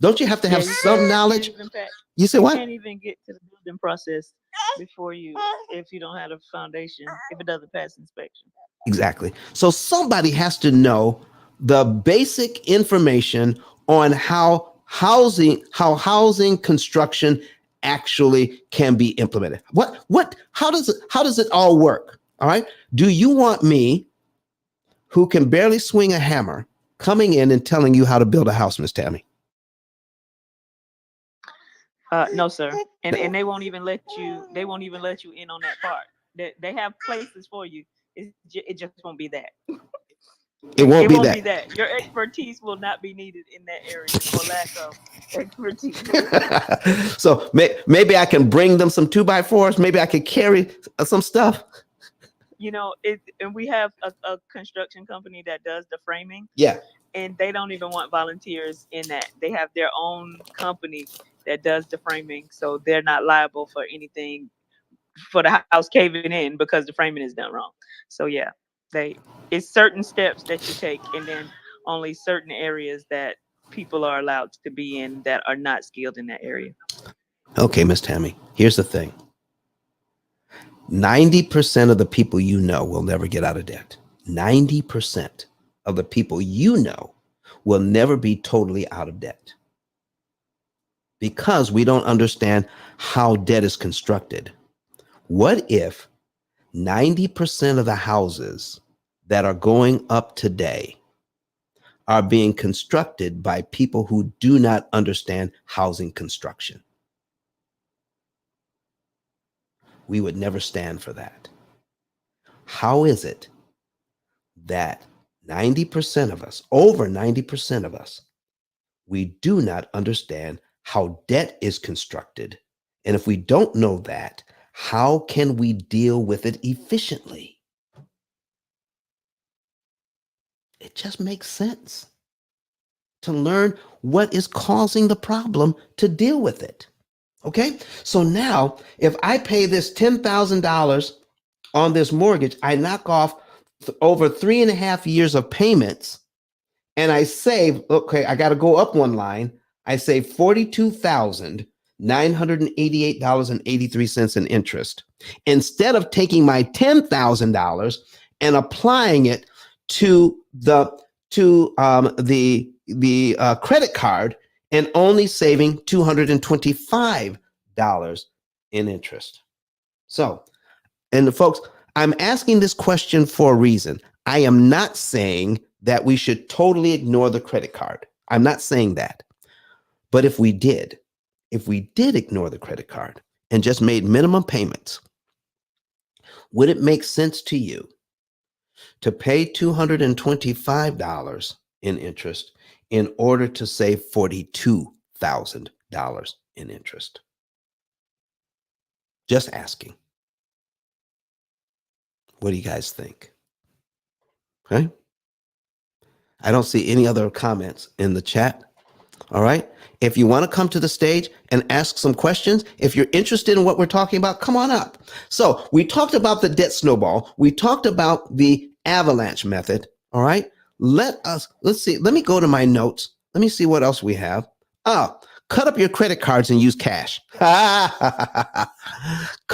S1: Don't you have to have some knowledge? You say what?
S2: You can't even get to the building process before if you don't have a foundation, if it doesn't pass inspection.
S1: Exactly. So somebody has to know the basic information on how housing construction actually can be implemented. How does it all work? All right. Do you want me, who can barely swing a hammer, coming in and telling you how to build a house, Miss Tammy?
S2: No, sir. And they won't even let you. They won't even let you in on that part. They have places for you. It just won't be that.
S1: It won't
S2: It
S1: be
S2: won't be
S1: that.
S2: that. Your expertise will not be needed in that area, or lack of expertise.
S1: So maybe I can bring them some 2x4s. Maybe I could carry some stuff.
S2: And we have a construction company that does the framing,
S1: Yeah.
S2: and they don't even want volunteers in that. They have their own company that does the framing, so they're not liable for anything for the house caving in because the framing is done wrong. So yeah, they it's certain steps that you take, and then only certain areas that people are allowed to be in that are not skilled in that area.
S1: Okay, Miss Tammy, here's the thing. 90% of the people you know will never get out of debt. 90% of the people you know will never be totally out of debt because we don't understand how debt is constructed. What if 90% of the houses that are going up today are being constructed by people who do not understand housing construction? We would never stand for that. How is it that 90% of us, over 90% of us, we do not understand how debt is constructed? And if we don't know that, how can we deal with it efficiently? It just makes sense to learn what is causing the problem to deal with it. Okay? So now, if I pay this $10,000 on this mortgage, I knock off over 3.5 years of payments, and I save, okay, I got to go up one line. I save $42,988.83 in interest. Instead of taking my $10,000 and applying it to the credit card and only saving $225 in interest. So, and folks, I'm asking this question for a reason. I am not saying that we should totally ignore the credit card. I'm not saying that. But if we did ignore the credit card and just made minimum payments, would it make sense to you to pay $225 in interest in order to save $42,000 in interest? Just asking. What do you guys think? Okay. I don't see any other comments in the chat. All right. If you want to come to the stage and ask some questions, if you're interested in what we're talking about, come on up. So we talked about the debt snowball. We talked about the avalanche method. All right. Let's see. Let me go to my notes. Let me see what else we have. Cut up your credit cards and use cash. Cut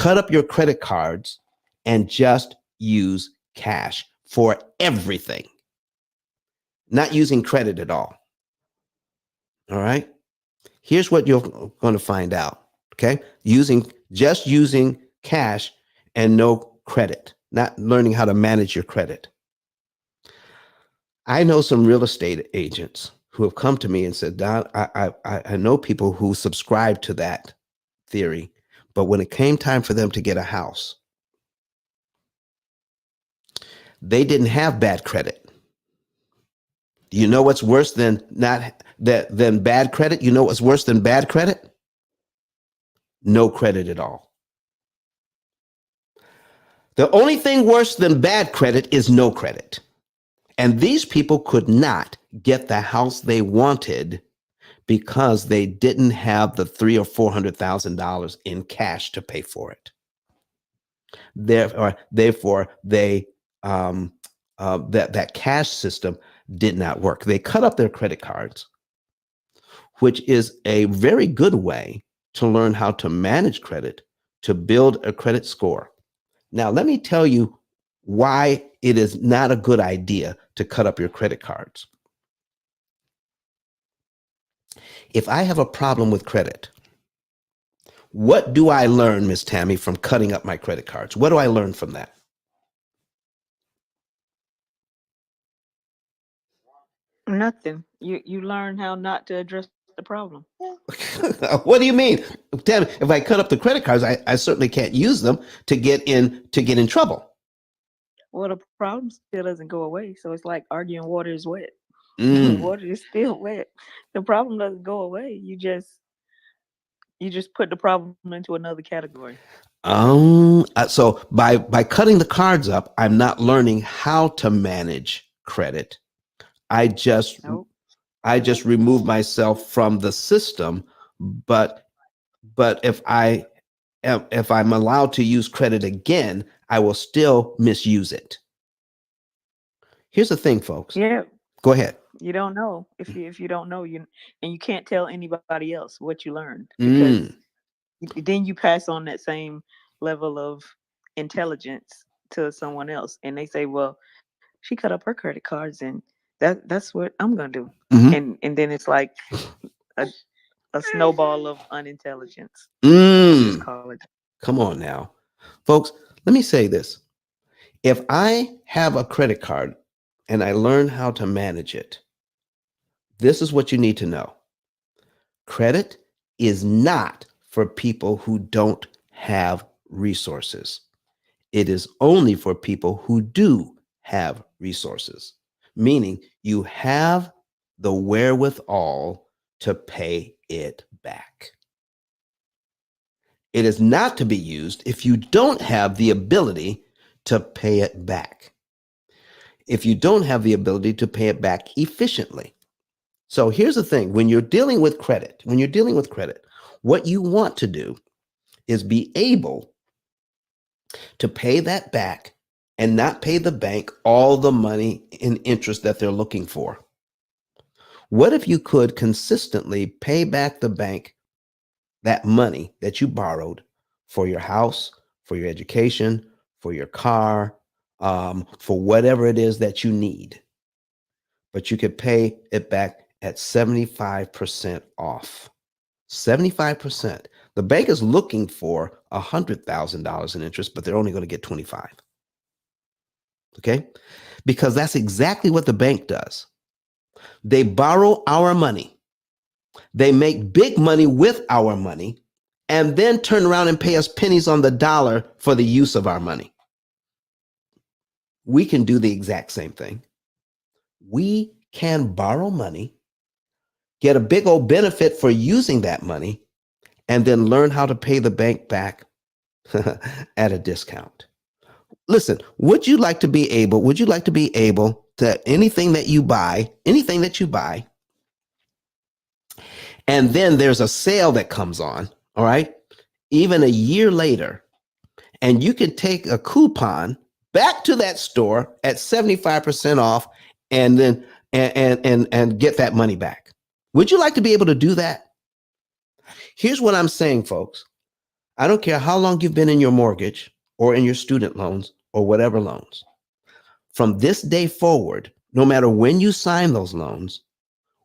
S1: up your credit cards and just use cash for everything. Not using credit at all. All right. Here's what you're going to find out. Okay. Just using cash and no credit, not learning how to manage your credit. I know some real estate agents who have come to me and said, Don, I know people who subscribe to that theory, but when it came time for them to get a house, they didn't have bad credit. Do you know what's worse than than bad credit? You know what's worse than bad credit? No credit at all. The only thing worse than bad credit is no credit. And these people could not get the house they wanted because they didn't have the $300,000 or $400,000 in cash to pay for it. Therefore, that cash system did not work. They cut up their credit cards, which is a very good way to learn how to manage credit, to build a credit score. Now, let me tell you why it is not a good idea to cut up your credit cards. If I have a problem with credit, what do I learn, Miss Tammy, from cutting up my credit cards? What do I learn from that?
S2: Nothing. You learn how not to address the problem.
S1: What do you mean? Tammy, if I cut up the credit cards, I certainly can't use them to get in trouble.
S2: Well, the problem still doesn't go away. So it's like arguing water is wet.
S1: Mm.
S2: Water is still wet. The problem doesn't go away. You just put the problem into another category.
S1: So by cutting the cards up, I'm not learning how to manage credit. I just
S2: Nope.
S1: remove myself from the system. But if I if I'm allowed to use credit again, I will still misuse it. Here's the thing, folks.
S2: Yeah,
S1: Go ahead.
S2: you don't know if you don't know you, and you can't tell anybody else what you learned because
S1: Mm,
S2: then you pass on that same level of intelligence to someone else, and they say, "Well, she cut up her credit cards, and that's what I'm gonna do,"
S1: mhm.
S2: and then it's like a a snowball of unintelligence. Let's just
S1: Mm.
S2: call it.
S1: Come on now. Folks, let me say this. If I have a credit card and I learn how to manage it, this is what you need to know. Credit is not for people who don't have resources. It is only for people who do have resources, meaning you have the wherewithal to pay it back. It is not to be used if you don't have the ability to pay it back, if you don't have the ability to pay it back efficiently. So here's the thing, when you're dealing with credit, what you want to do is be able to pay that back and not pay the bank all the money in interest that they're looking for. What if you could consistently pay back the bank that money that you borrowed for your house, for your education, for your car, for whatever it is that you need, but you could pay it back at 75% off. 75%. The bank is looking for $100,000 in interest, but they're only going to get 25. Okay? Because that's exactly what the bank does. They borrow our money. They make big money with our money and then turn around and pay us pennies on the dollar for the use of our money. We can do the exact same thing. We can borrow money, get a big old benefit for using that money, and then learn how to pay the bank back at a discount. Listen, would you like to be able to anything that you buy, and then there's a sale that comes on, all right, even a year later, and you can take a coupon back to that store at 75% off and then and get that money back. Would you like to be able to do that? Here's what I'm saying, folks. I don't care how long you've been in your mortgage or in your student loans or whatever loans. From this day forward, no matter when you sign those loans,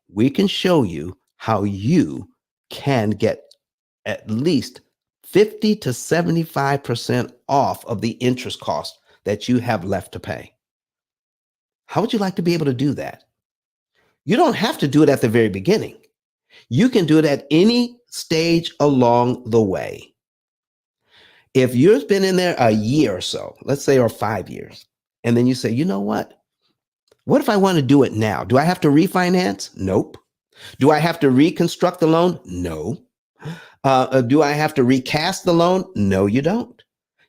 S1: we can show you how you can get at least 50 to 75% off of the interest cost that you have left to pay. How would you like to be able to do that? You don't have to do it at the very beginning. You can do it at any stage along the way. If you've been in there a year or so, let's say, or 5 years, and then you say, you know what? What if I want to do it now? Do I have to refinance? Nope. Do I have to reconstruct the loan? No. Do I have to recast the loan? No, you don't.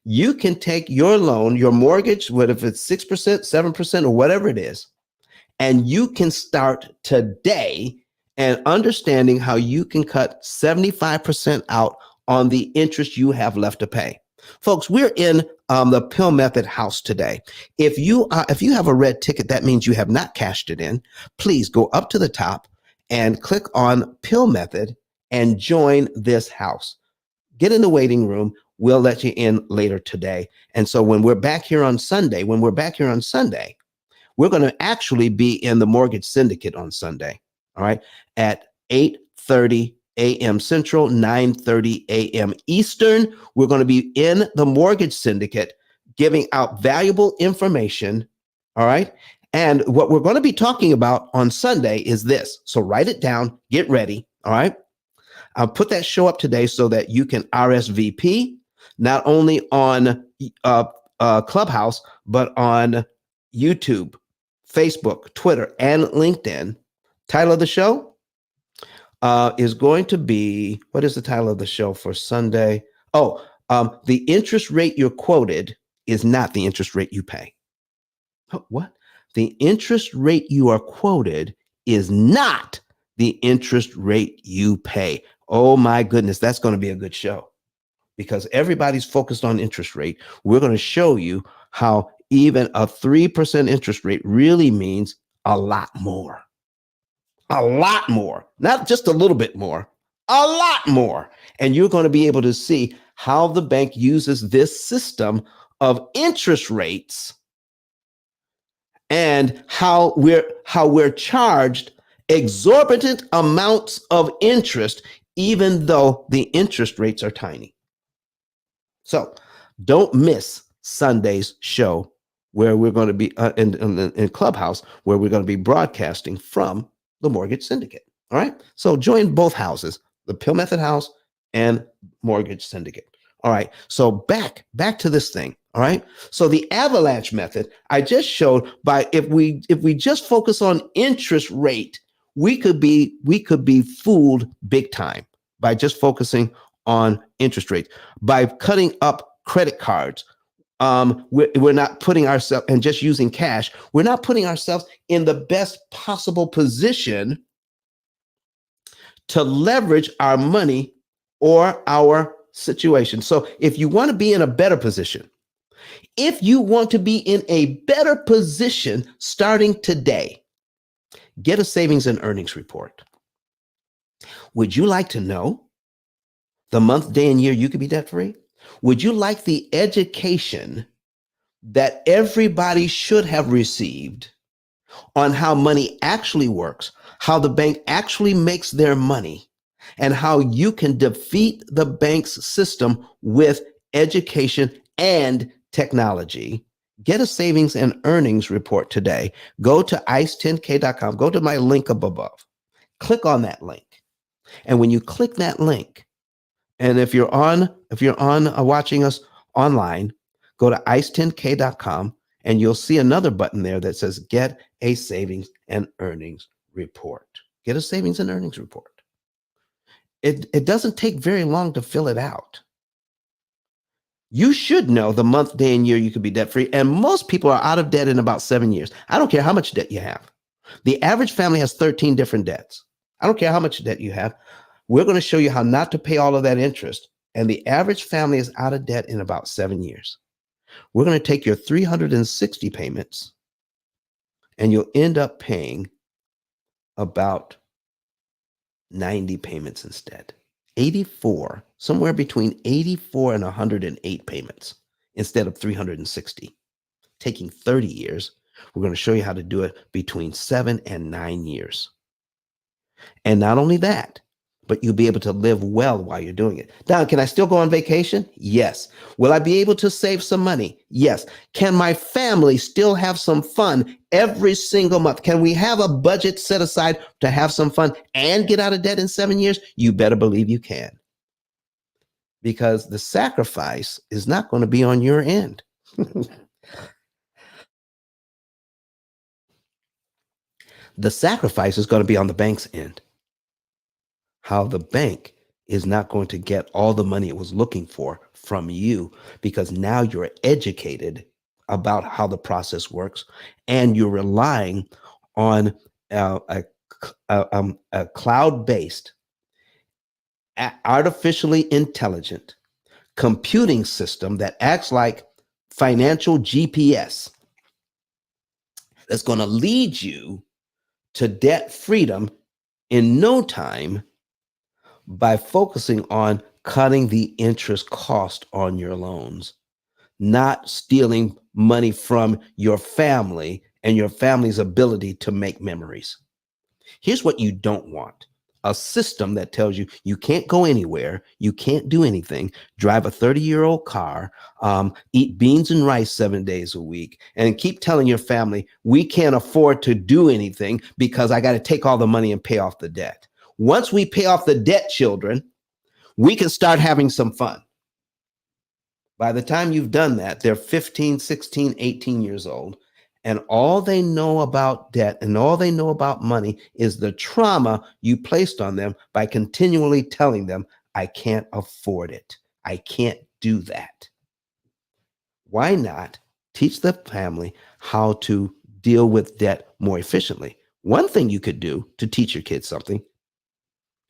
S1: You can take your loan, your mortgage, what if it's 6%, 7%, or whatever it is, and you can start today and understanding how you can cut 75% out on the interest you have left to pay. Folks, we're in the P.I.L.L method house today. If you have a red ticket, that means you have not cashed it in. Please go up to the top and click on P.I.L.L method and join this house. Get in the waiting room. We'll let you in later today. And so when we're back here on Sunday, we're going to actually be in the mortgage syndicate on Sunday. All right. At 8:30 a.m. Central, 9:30 a.m. Eastern. We're going to be in the mortgage syndicate giving out valuable information. All right. And what we're going to be talking about on Sunday is this. So write it down, get ready. All right. I'll put that show up today so that you can RSVP not only on Clubhouse, but on YouTube, Facebook, Twitter, and LinkedIn. Title of the show is going to be, what is the title of the show for Sunday? The interest rate you're quoted is not the interest rate you pay. What? The interest rate you are quoted is not the interest rate you pay. Oh my goodness, that's going to be a good show. because everybody's focused on interest rate. We're going to show you how even a 3% interest rate really means a lot more. A lot more, not just a little bit more, a lot more. And you're going to be able to see how the bank uses this system of interest rates and how we're charged exorbitant amounts of interest, even though the interest rates are tiny. So don't miss Sunday's show where we're going to be in Clubhouse, where we're going to be broadcasting from the Mortgage Syndicate. All right. So join both houses, the P.I.L.L Method House and Mortgage Syndicate. All right. So back to this thing. All right. So the avalanche method I just showed, by if we just focus on interest rate, we could be fooled big time by just focusing on interest rates, by cutting up credit cards. We're not putting ourselves, and just using cash, we're not putting ourselves in the best possible position to leverage our money or our situation. So if you want to be in a better position, if you want to be in a better position starting today, get a savings and earnings report. Would you like to know the month, day, and year you could be debt free? Would you like the education that everybody should have received on how money actually works, how the bank actually makes their money, and how you can defeat the bank's system with education and technology? Get a savings and earnings report today. Go to ice10k.com. Go to my link up above. Click on that link. And when you click that link, and if you're on watching us online, go to ice10k.com and you'll see another button there that says get a savings and earnings report. Get a savings and earnings report. It doesn't take very long to fill it out. You should know the month, day, and year you could be debt free. And most people are out of debt in about 7 years. I don't care how much debt you have. The average family has 13 different debts. I don't care how much debt you have. We're going to show you how not to pay all of that interest. And the average family is out of debt in about 7 years. We're going to take your 360 payments and you'll end up paying about 90 payments instead. 84, somewhere between 84 and 108 payments instead of 360. Taking 30 years, we're going to show you how to do it between 7 and 9 years. And not only that, but you'll be able to live well while you're doing it. Now, can I still go on vacation? Yes. Will I be able to save some money? Yes. Can my family still have some fun every single month? Can we have a budget set aside to have some fun and get out of debt in 7 years? You better believe you can. Because the sacrifice is not going to be on your end. The sacrifice is going to be on the bank's end. How the bank is not going to get all the money it was looking for from you, because now you're educated about how the process works and you're relying on a cloud-based, artificially intelligent computing system that acts like financial GPS that's going to lead you to debt freedom in no time by focusing on cutting the interest cost on your loans, not stealing money from your family and your family's ability to make memories. Here's what you don't want: a system that tells you you can't go anywhere, you can't do anything, drive a 30-year-old car, eat beans and rice 7 days a week, and keep telling your family, we can't afford to do anything because I got to take all the money and pay off the debt. Once we pay off the debt, children, we can start having some fun. By the time you've done that, they're 15, 16, 18 years old. And all they know about debt and all they know about money is the trauma you placed on them by continually telling them, I can't afford it. I can't do that. Why not teach the family how to deal with debt more efficiently? One thing you could do to teach your kids something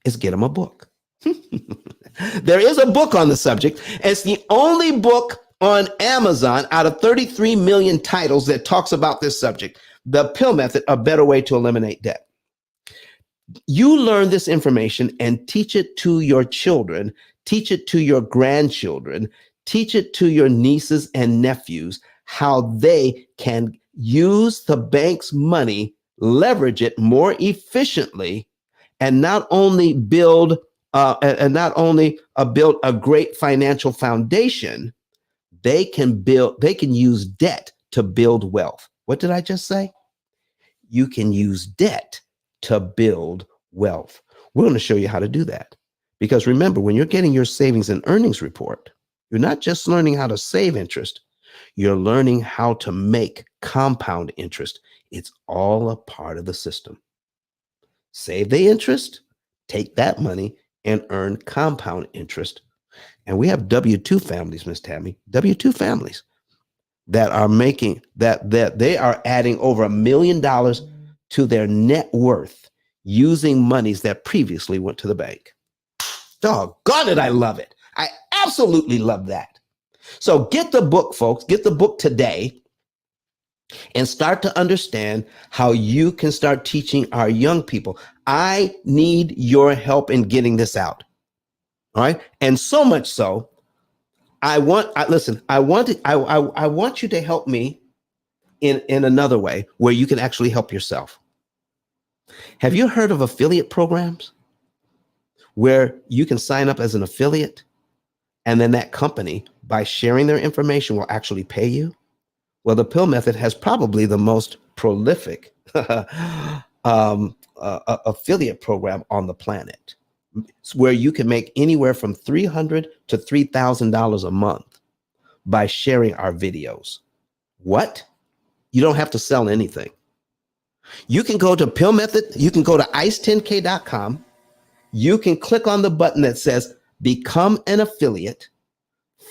S1: is get them a book. There is a book on the subject. It's the only book on Amazon out of 33 million titles that talks about this subject. The P.I.L.L method, a better way to eliminate debt. You learn this information and teach it to your children, teach it to your grandchildren, teach it to your nieces and nephews, how they can use the bank's money, leverage it more efficiently, and not only build build a great financial foundation, they can use debt to build wealth. What did I just say? You can use debt to build wealth. We're going to show you how to do that. Because remember, when you're getting your savings and earnings report, you're not just learning how to save interest, you're learning how to make compound interest. It's all a part of the system. Save the interest, take that money, and earn compound interest. And we have W-2 families, Miss Tammy, W-2 families that are making that they are adding over $1 million to their net worth using monies that previously went to the bank. Doggone it, I love it. I absolutely love that. So get the book, folks. Get the book today and start to understand how you can start teaching our young people. I need your help in getting this out. All right. And so much so, I want you to help me in another way where you can actually help yourself. Have you heard of affiliate programs where you can sign up as an affiliate and then that company, by sharing their information, will actually pay you? Well, the P.I.L.L method has probably the most prolific affiliate program on the planet. It's where you can make anywhere from $300 to $3,000 a month by sharing our videos. What? You don't have to sell anything. You can go to P.I.L.L method. You can go to ice10k.com. You can click on the button that says become an affiliate.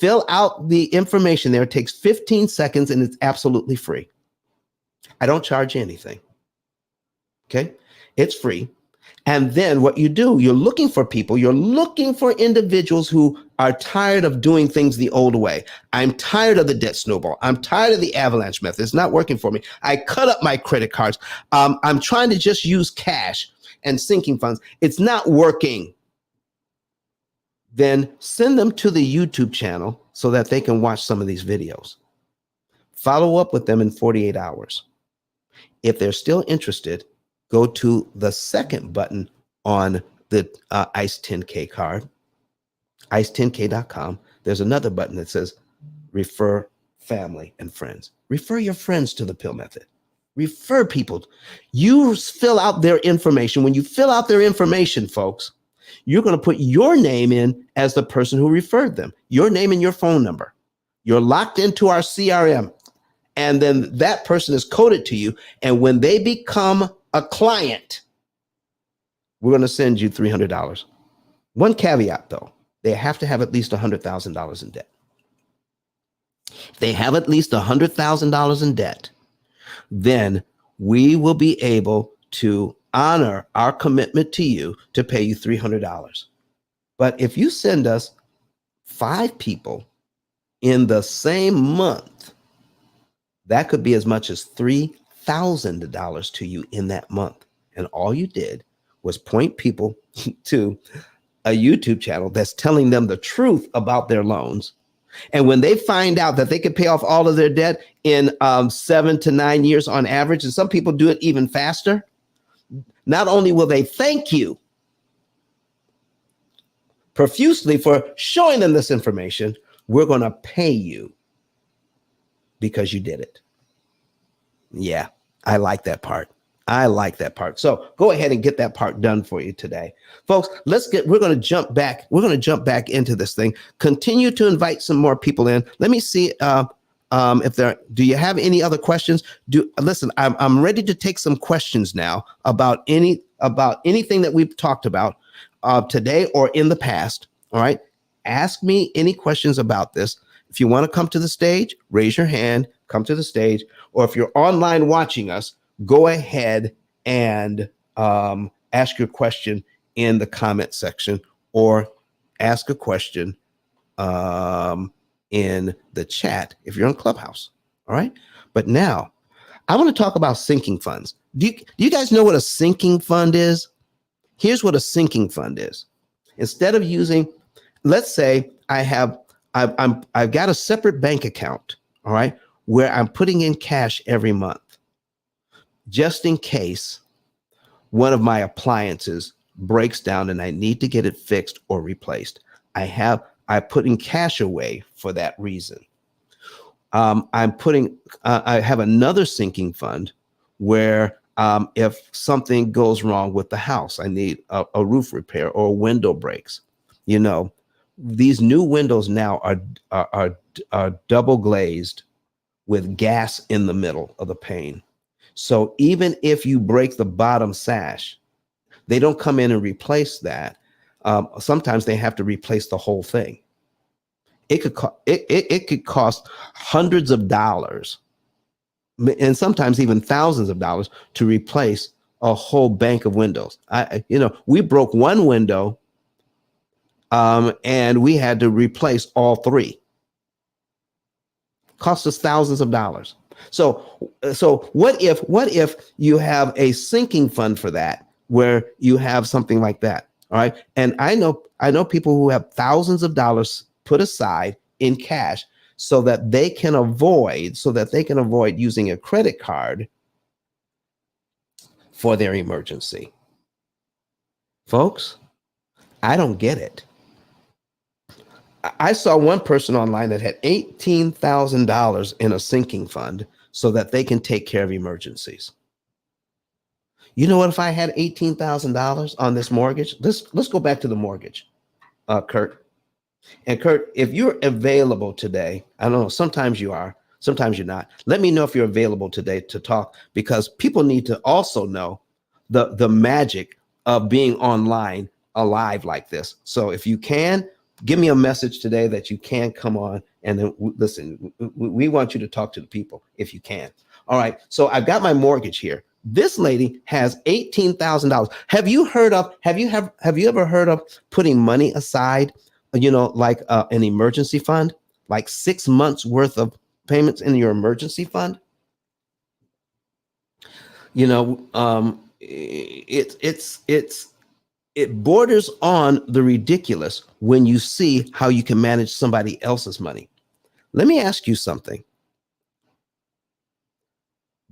S1: Fill out the information there. It takes 15 seconds and it's absolutely free. I don't charge anything. Okay. It's free. And then what you do, you're looking for people, you're looking for individuals who are tired of doing things the old way. I'm tired of the debt snowball. I'm tired of the avalanche method. It's not working for me. I cut up my credit cards. I'm trying to just use cash and sinking funds. It's not working. Then send them to the YouTube channel so that they can watch some of these videos. Follow up with them in 48 hours. If they're still interested, go to the second button on the ICE 10K card, ice10k.com. There's another button that says refer family and friends. Refer your friends to the P.I.L.L method. Refer people. You fill out their information. When you fill out their information, folks, you're going to put your name in as the person who referred them, your name and your phone number. You're locked into our CRM. And then that person is coded to you. And when they become a client, we're going to send you $300. One caveat, though, they have to have at least $100,000 in debt. If they have at least $100,000 in debt, then we will be able to honor our commitment to you to pay you $300. But if you send us 5 people in the same month, that could be as much as $3,000 to you in that month. And all you did was point people to a YouTube channel that's telling them the truth about their loans. And when they find out that they can pay off all of their debt in 7 to 9 years on average, and some people do it even faster, not only will they thank you profusely for showing them this information, we're going to pay you because you did it. Yeah, I like that part. I like that part. So go ahead and get that part done for you today. Folks, we're going to jump back. We're going to jump back into this thing. Continue to invite some more people in. Let me see do you have any other questions? Listen, I'm ready to take some questions now about anything that we've talked about today or in the past. All right. Ask me any questions about this. If you want to come to the stage, raise your hand, come to the stage. Or if you're online watching us, go ahead and ask your question in the comment section or ask a question in the chat if you're on Clubhouse. All right. But now I want to talk about sinking funds. Do you guys know what a sinking fund is? Here's what a sinking fund is. Instead of using, let's say I've got a separate bank account, all right, where I'm putting in cash every month, just in case one of my appliances breaks down and I need to get it fixed or replaced. I put in cash away for that reason. I have another sinking fund where if something goes wrong with the house, I need a roof repair or a window breaks. You know, these new windows now are double glazed with gas in the middle of the pane. So even if you break the bottom sash, they don't come in and replace that. Sometimes they have to replace the whole thing. It could cost hundreds of dollars and sometimes even thousands of dollars to replace a whole bank of windows. We broke one window and we had to replace all three. Cost us thousands of dollars. So what if you have a sinking fund for that, where you have something like that? All right. And I know people who have thousands of dollars put aside in cash so that they can avoid using a credit card for their emergency. Folks, I don't get it. I saw one person online that had $18,000 in a sinking fund so that they can take care of emergencies. You know what? If I had $18,000 on this mortgage, let's go back to the mortgage, Kurt. And Kurt, if you're available today, I don't know, sometimes you are, sometimes you're not. Let me know if you're available today to talk, because people need to also know the magic of being online alive like this. So if you can, give me a message today that you can come on, and then listen, we want you to talk to the people if you can. All right. So I've got my mortgage here. This lady has $18,000. Have you ever heard of putting money aside, like an emergency fund, like 6 months worth of payments in your emergency fund? It borders on the ridiculous when you see how you can manage somebody else's money. Let me ask you something.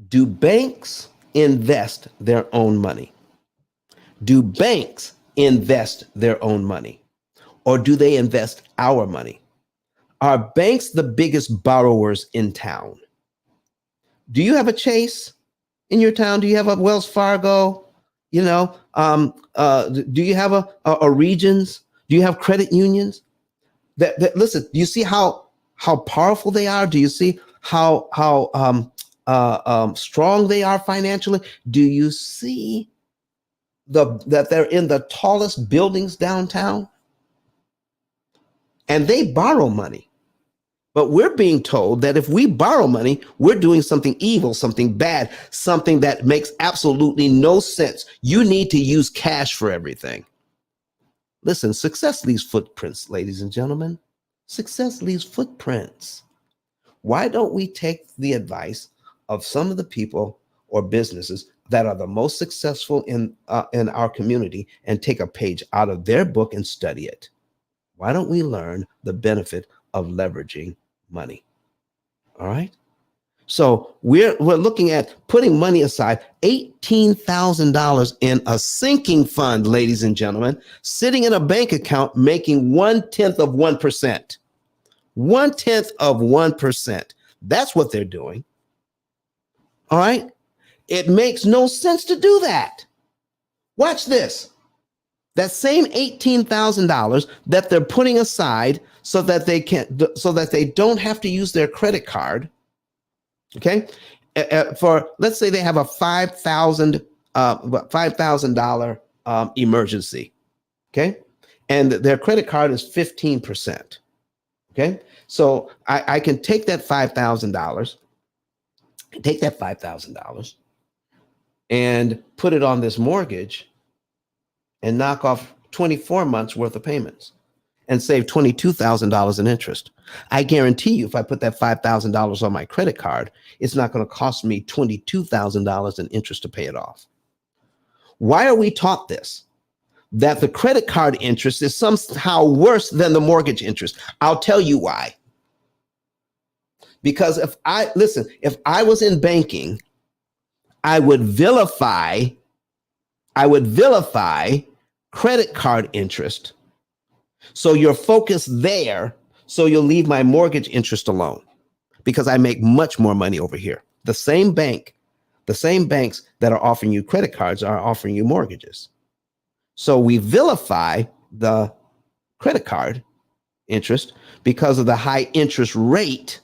S1: Do banks invest their own money? Do banks invest their own money? Or do they invest our money? Are banks the biggest borrowers in town? Do you have a Chase in your town? Do you have a Wells Fargo? Do you have a Regions? Do you have credit unions? That listen, do you see how powerful they are? Do you see how strong they are financially? Do you see that they're in the tallest buildings downtown? And they borrow money. But we're being told that if we borrow money, we're doing something evil, something bad, something that makes absolutely no sense. You need to use cash for everything. Listen, success leaves footprints, ladies and gentlemen. Success leaves footprints. Why don't we take the advice of some of the people or businesses that are the most successful in our community and take a page out of their book and study it? Why don't we learn the benefit of leveraging money? All right. So we're looking at putting money aside, $18,000 in a sinking fund, ladies and gentlemen, sitting in a bank account, making 1/10 of 1%. 1/10 of 1%. That's what they're doing. All right. It makes no sense to do that. Watch this. That same $18,000 that they're putting aside so that they don't have to use their credit card. Okay. For, let's say they have a $5,000 emergency. Okay. And their credit card is 15%. Okay. So I can take that $5,000, and put it on this mortgage and knock off 24 months worth of payments. and save $22,000 in interest. I guarantee you, if I put that $5,000 on my credit card, it's not going to cost me $22,000 in interest to pay it off. Why are we taught this? That the credit card interest is somehow worse than the mortgage interest. I'll tell you why. Because if I was in banking, I would vilify credit card interest. So you're focused there, so you'll leave my mortgage interest alone because I make much more money over here. The same banks that are offering you credit cards are offering you mortgages. So we vilify the credit card interest because of the high interest rate,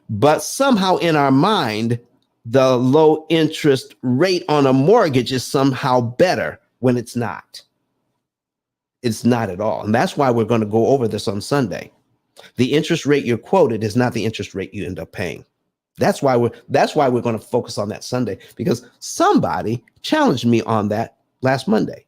S1: but somehow in our mind, the low interest rate on a mortgage is somehow better when it's not. It's not at all. And that's why we're going to go over this on Sunday. The interest rate you're quoted is not the interest rate you end up paying. That's why we're going to focus on that Sunday, because somebody challenged me on that last Monday.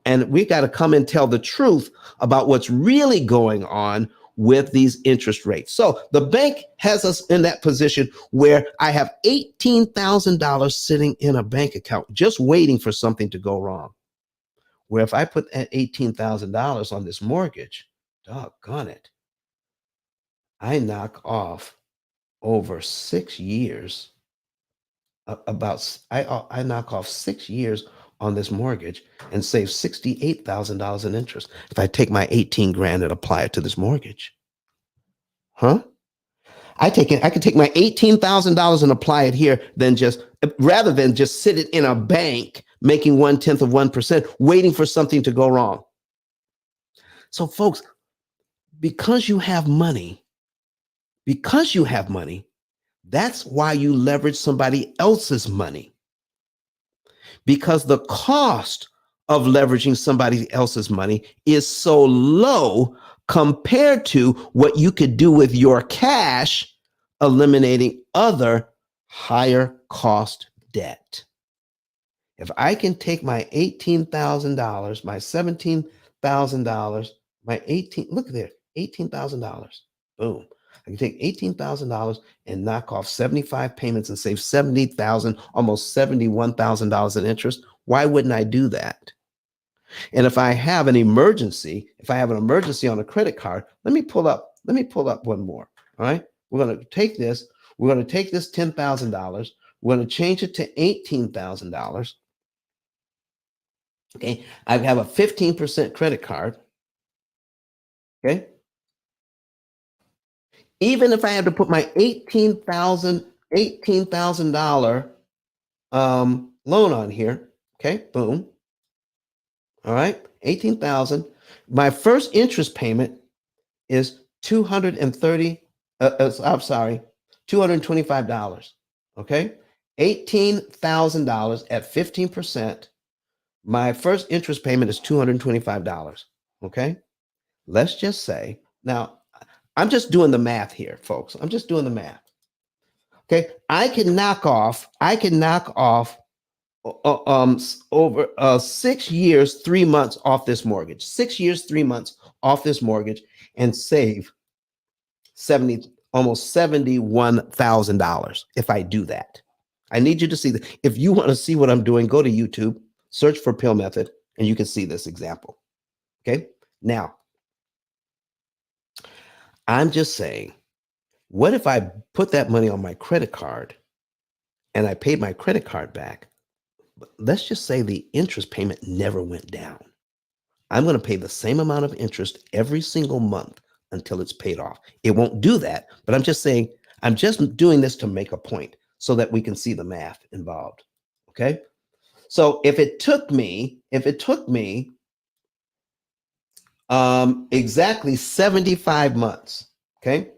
S1: And we got to come and tell the truth about what's really going on with these interest rates. So the bank has us in that position where I have $18,000 sitting in a bank account just waiting for something to go wrong. Where if I put that $18,000 on this mortgage, doggone it, I knock off over 6 years. I knock off 6 years on this mortgage and save $68,000 in interest if I take my 18 grand and apply it to this mortgage. Huh? I could take my $18,000 and apply it here rather than just sit it in a bank making 1/10 of 1%, waiting for something to go wrong. So folks, because you have money, that's why you leverage somebody else's money. Because the cost of leveraging somebody else's money is so low compared to what you could do with your cash, eliminating other higher cost debt. If I can take my $18,000, my $17,000, look there, $18,000, boom. I can take $18,000 and knock off 75 payments and save $70,000, almost $71,000 in interest. Why wouldn't I do that? And if I have an emergency on a credit card, let me pull up one more. All right. We're going to take this $10,000. We're going to change it to $18,000. Okay. I have a 15% credit card. Okay. Even if I had to put my $18,000 loan on here, okay, boom. All right, 18,000. My first interest payment is $225. Okay, $18,000 at 15%. My first interest payment is $225. Okay, let's just say now. I'm just doing the math here, folks. I'm just doing the math. Okay, I can knock off over 6 years, 3 months off this mortgage. 6 years, 3 months off this mortgage and save almost $71,000 if I do that. I need you to see that. If you want to see what I'm doing, go to YouTube, search for P.I.L.L method, and you can see this example. Okay, now I'm just saying, what if I put that money on my credit card and I paid my credit card back? Let's just say the interest payment never went down. I'm going to pay the same amount of interest every single month until it's paid off. It won't do that, but I'm just saying, I'm just doing this to make a point so that we can see the math involved. Okay. So if it took me exactly 75 months, okay,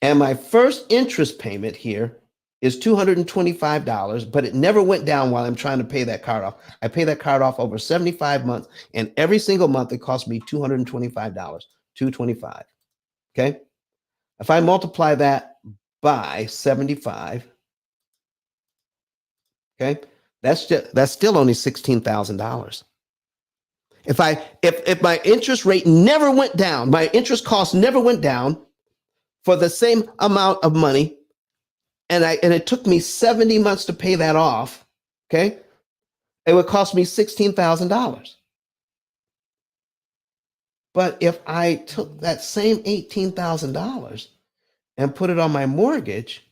S1: and my first interest payment here is $225, but it never went down while I'm trying to pay that card off. I pay that card off over 75 months, and every single month it costs me $225, $225. Okay. If I multiply that by 75, okay, that's still only $16,000. If my interest rate never went down, my interest cost never went down for the same amount of money, and it took me 70 months to pay that off, okay, it would cost me $16,000. But if I took that same $18,000 and put it on my mortgage,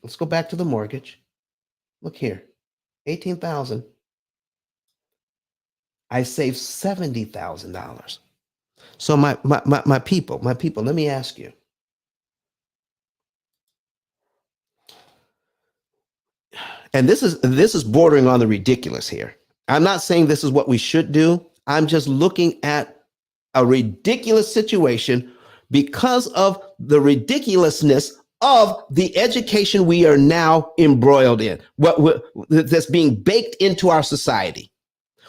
S1: let's go back to the mortgage. Look here, 18,000. I saved $70,000. So my people, let me ask you. And this is bordering on the ridiculous here. I'm not saying this is what we should do. I'm just looking at a ridiculous situation because of the ridiculousness of the education we are now embroiled in, that's being baked into our society.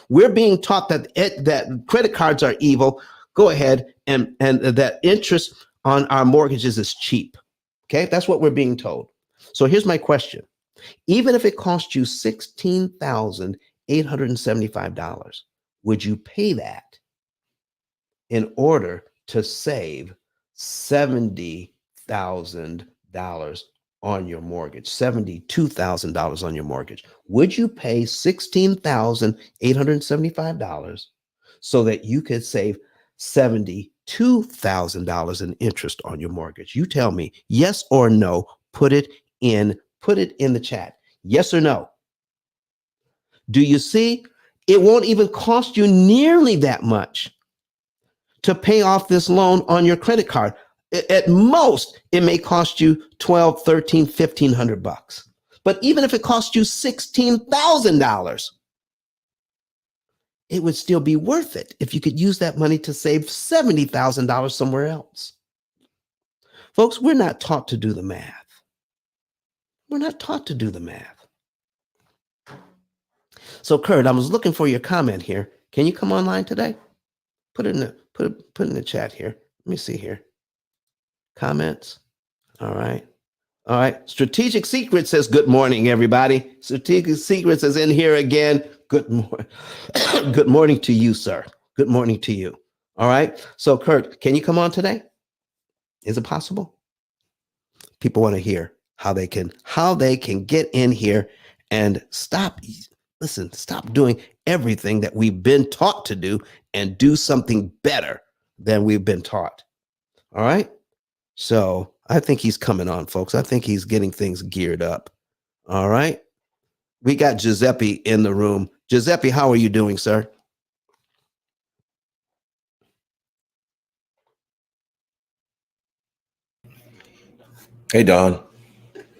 S1: We're being taught that credit cards are evil. Go ahead and that interest on our mortgages is cheap. Okay, that's what we're being told. So here's my question: even if it cost you $16,875, would you pay that in order to save $70,000 on your mortgage, $72,000 on your mortgage? Would you pay $16,875 so that you could save $72,000 in interest on your mortgage? You tell me, yes or no. Put it in the chat. Yes or no? Do you see? It won't even cost you nearly that much to pay off this loan on your credit card. At most, it may cost you 12, 13, 1,500 bucks. But even if it cost you $16,000, it would still be worth it if you could use that money to save $70,000 somewhere else. Folks, we're not taught to do the math. We're not taught to do the math. So, Kurt, I was looking for your comment here. Can you come online today? Put it in the chat here. Let me see here. Comments. All right. All right. Strategic Secret says, good morning, everybody. Strategic Secrets is in here again. Good morning. Good morning to you, sir. Good morning to you. All right. So, Kurt, can you come on today? Is it possible? People want to hear how they can get in here and stop doing everything that we've been taught to do and do something better than we've been taught. All right. So I think he's coming on, folks. I think he's getting things geared up. All right. We got Giuseppe in the room. Giuseppe, how are you doing, sir?
S3: Hey, Don.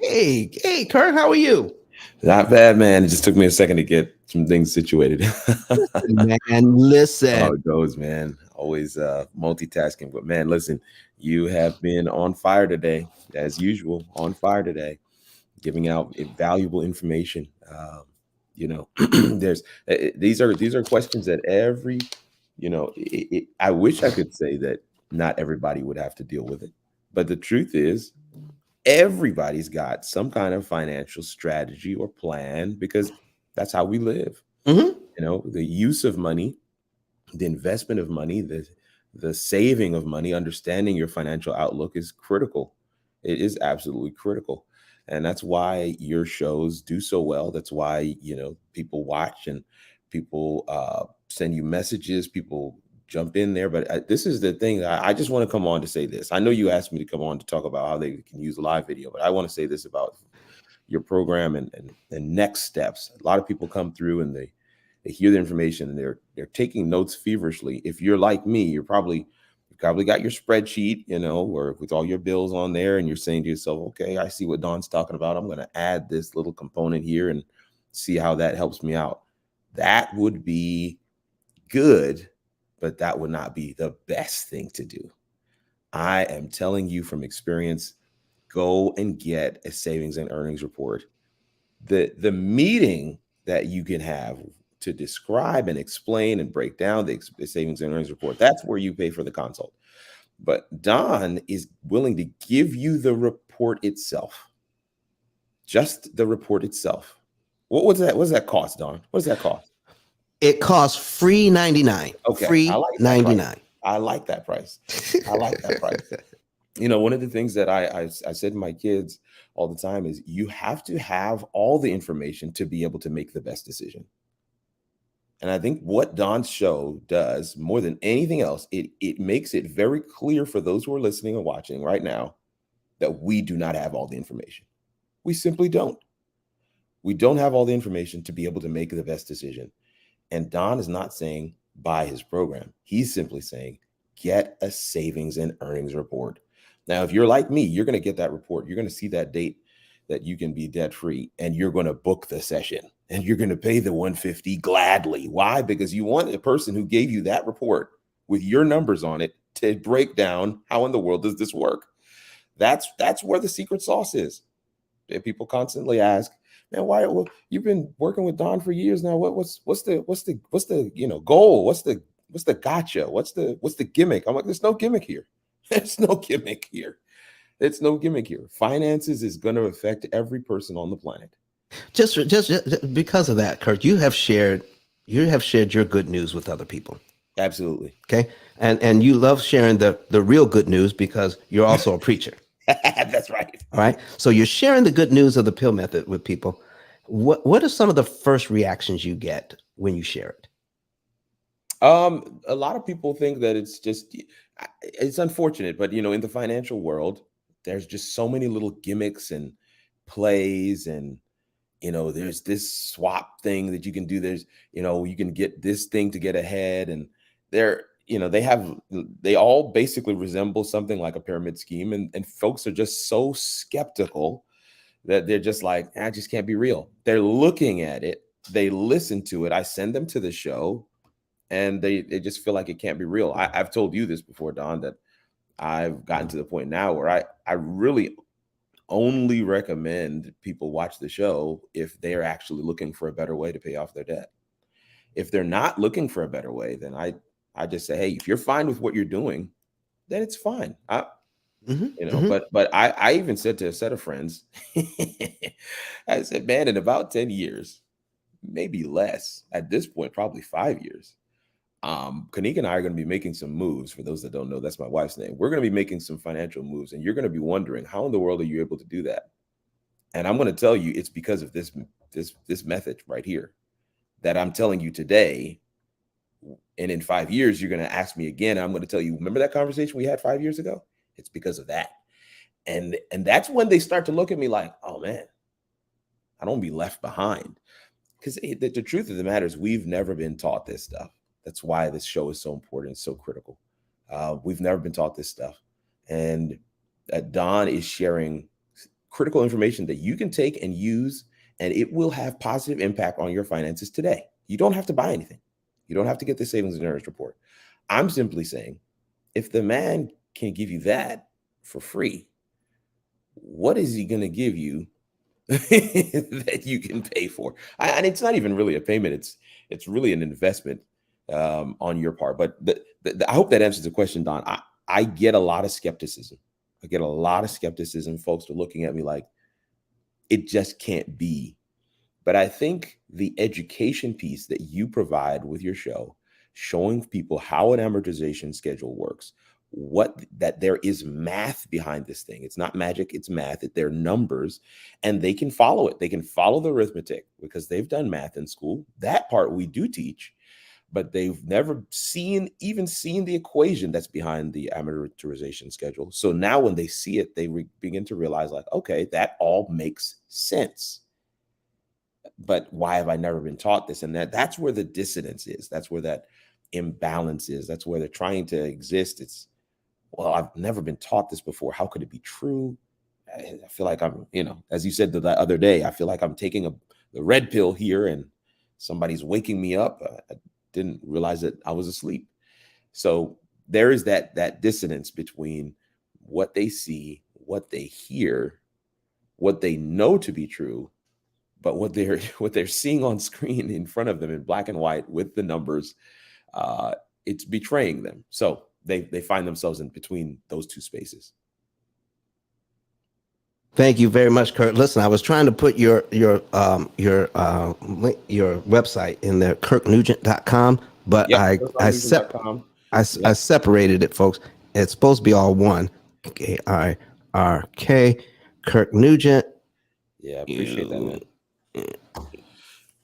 S1: Hey, Kurt, how are you?
S3: Not bad, man. It just took me a second to get some things situated.
S1: Listen.
S3: How it goes, man. Always multitasking. But, man, listen, you have been on fire today, as usual, on fire today, giving out valuable information. There's these are questions that every, I wish I could say that not everybody would have to deal with it. But the truth is, everybody's got some kind of financial strategy or plan because that's how we live.
S1: Mm-hmm.
S3: The use of money, the investment of money, the saving of money, understanding your financial outlook is critical. It is absolutely critical. And that's why your shows do so well. That's why, people watch and people send you messages, people jump in there. But this is the thing. I just want to come on to say this. I know you asked me to come on to talk about how they can use live video, but I want to say this about your program and next steps. A lot of people come through and they hear the information and they're taking notes feverishly. If you're like me, you probably got your spreadsheet, or with all your bills on there, and you're saying to yourself, okay, I see what Don's talking about. I'm going to add this little component here and see how that helps me out. That would be good, but that would not be the best thing to do. I am telling you from experience, go and get a savings and earnings report. The meeting that you can have to describe and explain and break down the savings and earnings report, that's where you pay for the consult. But Don is willing to give you the report itself. Just the report itself. What does that cost, Don? What does that cost?
S1: It costs free 99.
S3: Okay, I
S1: Free
S3: like that price.
S1: 99.
S3: I like that price. I like that price. You know, one of the things that I said to my kids all the time is you have to have all the information to be able to make the best decision. And I think what Don's show does more than anything else, it makes it very clear for those who are listening and watching right now that we do not have all the information. We simply don't. We don't have all the information to be able to make the best decision. And Don is not saying buy his program. He's simply saying get a savings and earnings report. Now, if you're like me, you're going to get that report. You're going to see that date that you can be debt free, and you're going to book the session and you're going to pay the 150 gladly. Why? Because you want the person who gave you that report with your numbers on it to break down how in the world does this work. That's where the secret sauce is. And people constantly ask, man, why? Well, you've been working with Don for years now. What's the goal? What's the gotcha? What's the gimmick? I'm like, there's no gimmick here. There's no gimmick here. It's no gimmick here. Finances is going to affect every person on the planet.
S1: Just because of that, Kurt, you have shared your good news with other people.
S3: Absolutely.
S1: Okay. And you love sharing the real good news because you're also a preacher.
S3: That's right.
S1: All right. So you're sharing the good news of the P.I.L.L method with people. What are some of the first reactions you get when you share it?
S3: A lot of people think that it's unfortunate, but in the financial world, there's just so many little gimmicks and plays, and there's this swap thing that you can do. There's, you can get this thing to get ahead, and they all basically resemble something like a pyramid scheme, and folks are just so skeptical that they're just like, I just can't be real. They're looking at it, they listen to it. I send them to the show, and they just feel like it can't be real. I've told you this before, Don, that I've gotten to the point now where I really only recommend people watch the show if they're actually looking for a better way to pay off their debt. If they're not looking for a better way, then I just say, hey, if you're fine with what you're doing, then it's fine. But I even said to a set of friends, I said, man, in about 10 years, maybe less, at this point, probably 5 years, Kanika and I are going to be making some moves. For those that don't know, that's my wife's name. We're going to be making some financial moves, and you're going to be wondering, how in the world are you able to do that? And I'm going to tell you, it's because of this method right here that I'm telling you today. And in 5 years, you're going to ask me again. And I'm going to tell you, remember that conversation we had 5 years ago? It's because of that. And that's when they start to look at me like, oh man, I don't be left behind. Because the truth of the matter is, we've never been taught this stuff. That's why this show is so important, so critical. We've never been taught this stuff. And Don is sharing critical information that you can take and use, and it will have positive impact on your finances today. You don't have to buy anything. You don't have to get the savings and earnings report. I'm simply saying, if the man can give you that for free, what is he going to give you that you can pay for? And it's not even really a payment. It's really an investment on your part. But I hope that answers the question, Don. I get a lot of skepticism. Folks are looking at me like it just can't be. But I think the education piece that you provide with your show, showing people how an amortization schedule works, that there is math behind this thing. It's not magic, it's math. They're numbers, and they can follow it. They can follow the arithmetic because they've done math in school. That part we do teach, but they've never even seen the equation that's behind the amortization schedule. So now when they see it, they begin to realize, like, okay, that all makes sense. But why have I never been taught this? And that's where the dissonance is. That's where that imbalance is. That's where they're trying to exist. It's, well, I've never been taught this before. How could it be true? I feel like I'm, as you said the other day, I feel like I'm taking the red pill here and somebody's waking me up. I didn't realize that I was asleep. So there is that dissonance between what they see, what they hear, what they know to be true, but what they're seeing on screen in front of them in black and white with the numbers, it's betraying them. So they find themselves in between those two spaces.
S1: Thank you very much, Kurt. Listen, I was trying to put your website in there, kirknugent.com, but
S3: Yep, firstlinemutual.com.
S1: I
S3: Yep.
S1: separated it, folks. It's supposed to be all one. KIRK, Kirk Nugent.
S3: Yeah, appreciate that, man.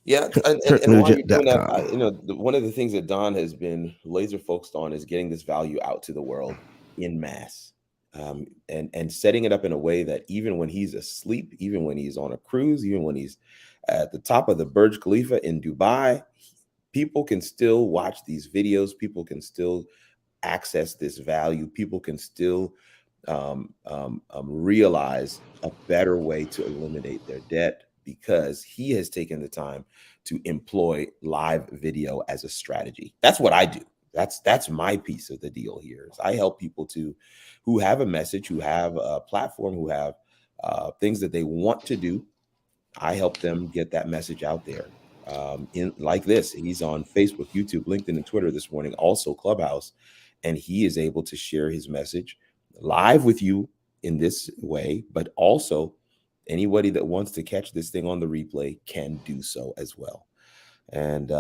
S3: Yeah, and while you're doing that,
S1: KirkNugent.com.
S3: one of the things that Don has been laser focused on is getting this value out to the world in mass, and setting it up in a way that even when he's asleep, even when he's on a cruise, even when he's at the top of the Burj Khalifa in Dubai, people can still watch these videos. People can still access this value. People can still realize a better way to eliminate their debt because he has taken the time to employ live video as a strategy. That's what I do. That's my piece of the deal here. Is I help people who have a message, who have a platform, who have things that they want to do. I help them get that message out there. In like this, he's on Facebook, YouTube, LinkedIn, and Twitter this morning, also Clubhouse, and he is able to share his message live with you in this way, but also anybody that wants to catch this thing on the replay can do so as well. And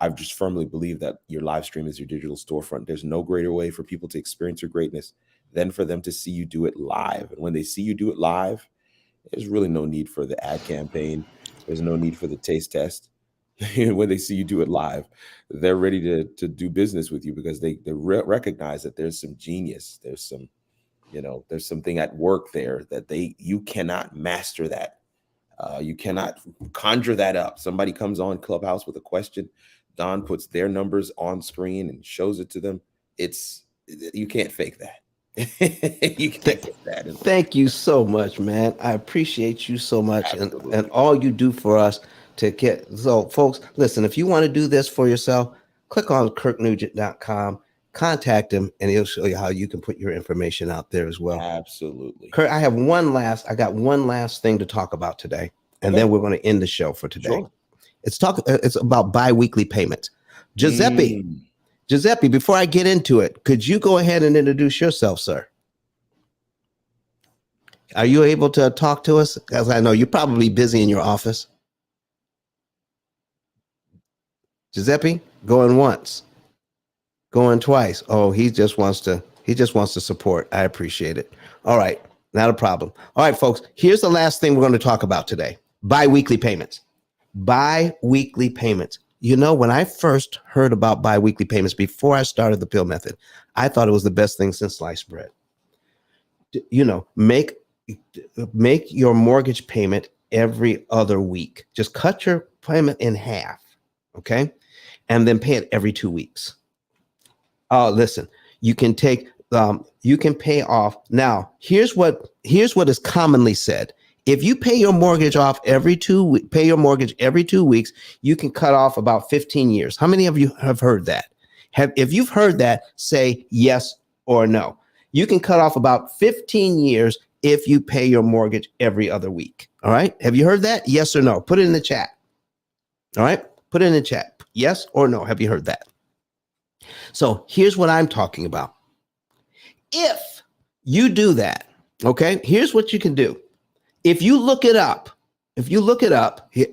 S3: I've just firmly believe that your live stream is your digital storefront. There's no greater way for people to experience your greatness than for them to see you do it live. And when they see you do it live, there's really no need for the ad campaign. There's no need for the taste test. When they see you do it live, they're ready to do business with you because they recognize that there's some genius. There's some, there's something at work there that you cannot master that. You cannot conjure that up. Somebody comes on Clubhouse with a question. Don puts their numbers on screen and shows it to them. You can't fake that. You can't fake that.
S1: Thank you so much, man. I appreciate you so much
S3: Absolutely.
S1: and all you do for us to get. So, folks, listen, if you want to do this for yourself, click on kirknugent.com, contact him, and he'll show you how you can put your information out there as well.
S3: Absolutely.
S1: Kurt, I got one last thing to talk about today, and then we're going to end the show for today.
S3: Sure.
S1: It's about bi-weekly payments. Giuseppe, before I get into it, could you go ahead and introduce yourself, sir? Are you able to talk to us? Because I know you're probably busy in your office. Giuseppe, going once, going twice. Oh, he just wants to support. I appreciate it. All right, not a problem. All right, folks, here's the last thing we're going to talk about today. Bi-weekly payments. Bi-weekly payments. When I first heard about bi-weekly payments before I started the P.I.L.L method, I thought it was the best thing since sliced bread. Make your mortgage payment every other week. Just cut your payment in half, okay? And then pay it every 2 weeks. Listen, you can pay off. Now, here's what is commonly said. If you pay your mortgage off every 2 weeks, you can cut off about 15 years. How many of you have heard that? If you've heard that, say yes or no. You can cut off about 15 years if you pay your mortgage every other week. All right. Have you heard that? Yes or no? Put it in the chat. All right. Put it in the chat. Yes or no? Have you heard that? So here's what I'm talking about. If you do that, okay, here's what you can do. If you look it up,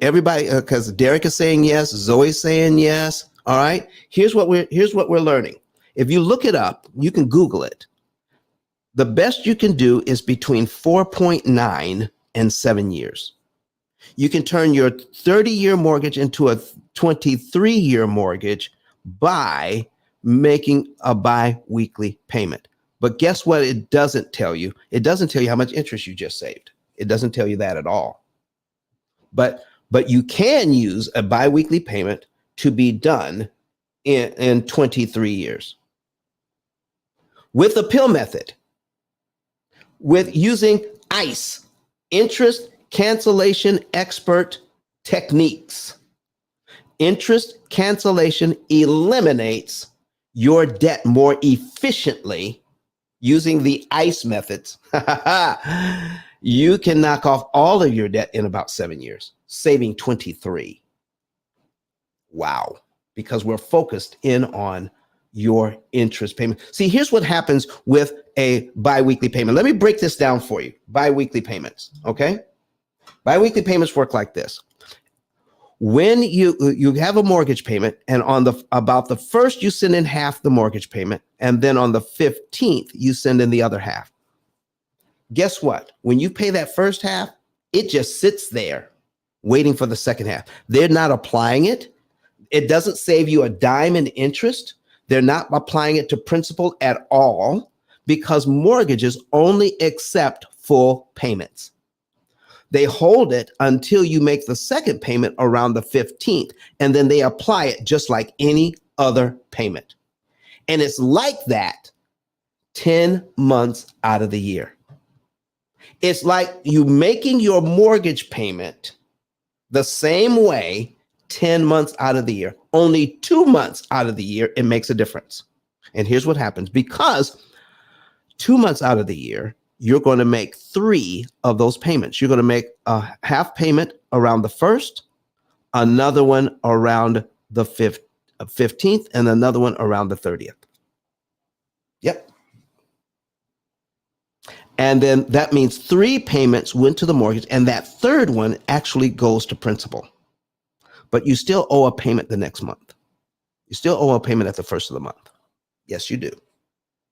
S1: everybody, because Derek is saying yes, Zoe's saying yes. All right. Here's what we're learning. If you look it up, you can Google it. The best you can do is between 4.9 and 7 years. You can turn your 30-year mortgage into a 23-year mortgage by making a bi-weekly payment. But guess what it doesn't tell you? It doesn't tell you how much interest you just saved. It doesn't tell you that at all. But you can use a bi-weekly payment to be done in 23 years. With the P.I.L.L method, with using ICE, Interest Cancellation Expert Techniques. Interest cancellation eliminates your debt more efficiently using the ICE methods. You can knock off all of your debt in about 7 years, saving 23. Wow. Because we're focused in on your interest payment. See, here's what happens with a biweekly payment. Let me break this down for you. Biweekly payments, okay? Biweekly payments work like this. When you have a mortgage payment, and on about the first, you send in half the mortgage payment, and then on the 15th, you send in the other half. Guess what? When you pay that first half, it just sits there waiting for the second half. They're not applying it. It doesn't save you a dime in interest. They're not applying it to principal at all, because mortgages only accept full payments. They hold it until you make the second payment around the 15th, and then they apply it just like any other payment. And it's like that 10 months out of the year. It's like you making your mortgage payment the same way 10 months out of the year. Only 2 months out of the year, it makes a difference. And here's what happens. Because 2 months out of the year, you're going to make 3 of those payments. You're going to make a half payment around the 1st, another one around the 15th, and another one around the 30th. Yep. And then that means 3 payments went to the mortgage, and that third one actually goes to principal. But you still owe a payment the next month. You still owe a payment at the first of the month. Yes, you do.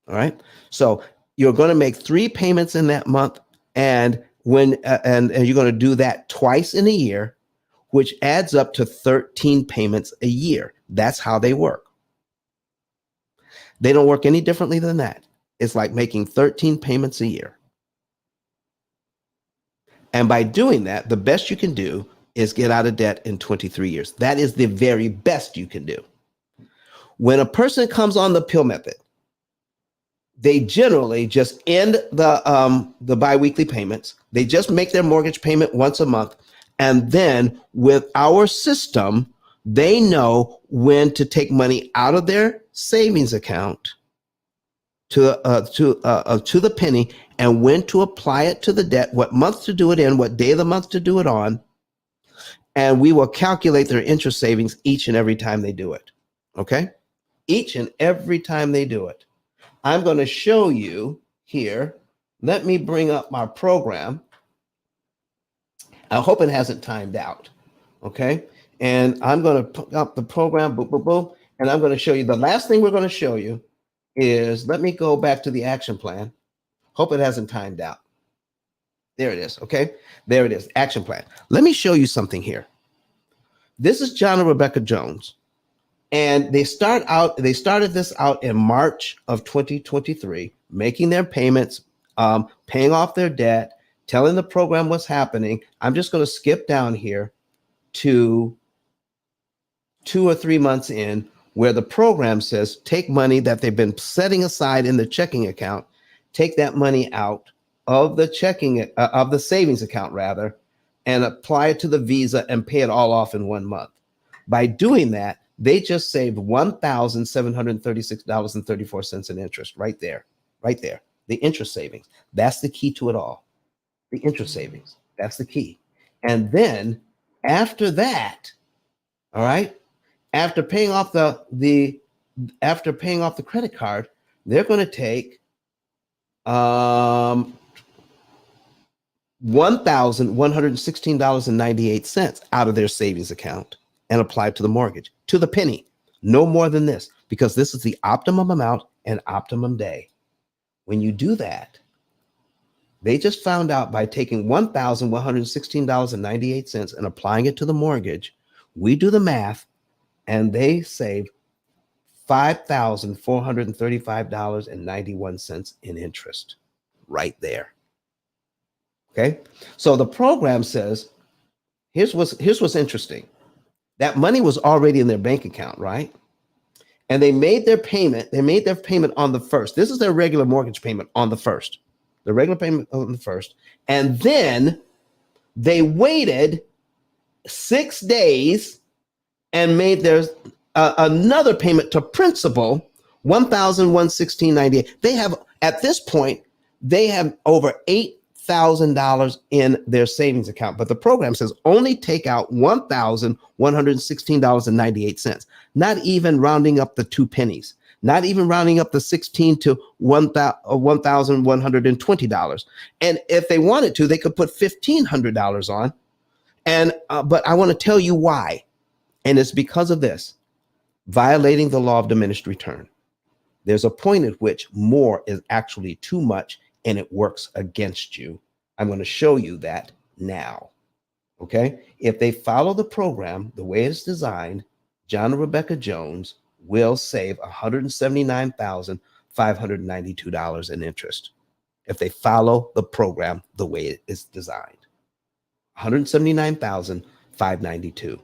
S1: All right. So you're going to make 3 payments in that month, and when and you're going to do that twice in a year, which adds up to 13 payments a year. That's how they work. They don't work any differently than that. It's like making 13 payments a year. And by doing that, the best you can do is get out of debt in 23 years. That is the very best you can do. When a person comes on the P.I.L.L method, they generally just end the biweekly payments. They just make their mortgage payment once a month. And then with our system, they know when to take money out of their savings account to the penny, and when to apply it to the debt, what month to do it in, what day of the month to do it on. And we will calculate their interest savings each and every time they do it. Okay? Each and every time they do it. I'm going to show you here. Let me bring up my program. I hope it hasn't timed out. Okay? And I'm going to put up the program, boom, boom, boom. And I'm going to show you, the last thing we're going to show you is, let me go back to the action plan. Hope it hasn't timed out. There it is. Okay. There it is. Action plan. Let me show you something here. This is John and Rebecca Jones. And they started this out in March of 2023, making their payments, paying off their debt, telling the program what's happening. I'm just going to skip down here to 2 or 3 months in, where the program says take money that they've been setting aside in the checking account, take that money out of the of the savings account rather, and apply it to the Visa and pay it all off in 1 month. By doing that, they just saved $1,736.34 in interest right there, the interest savings. That's the key to it all. The interest savings, that's the key. And then after that, all right, after paying off the credit card, they're going to take $1,116.98 out of their savings account and apply it to the mortgage, to the penny. No more than this, because this is the optimum amount and optimum day. When you do that, they just found out by taking $1,116.98 and applying it to the mortgage, we do the math, and they save $5,435.91 in interest right there. Okay. So the program says, here's what's interesting. That money was already in their bank account, right? And they made their payment. They made their payment on the 1st. This is their regular mortgage payment on the 1st. The regular payment on the 1st. And then they waited 6 days and made their another payment to principal, $1,116.98. They have, at this point, they have over $8,000 in their savings account, but the program says only take out $1,116.98, not even rounding up the 2 pennies, not even rounding up the 16 to $1,120. And if they wanted to, they could put $1,500 on. And but I want to tell you why. And it's because of this: violating the law of diminished return. There's a point at which more is actually too much and it works against you. I'm going to show you that now. Okay? If they follow the program the way it's designed, John and Rebecca Jones will save $179,592 in interest. If they follow the program the way it is designed, $179,592.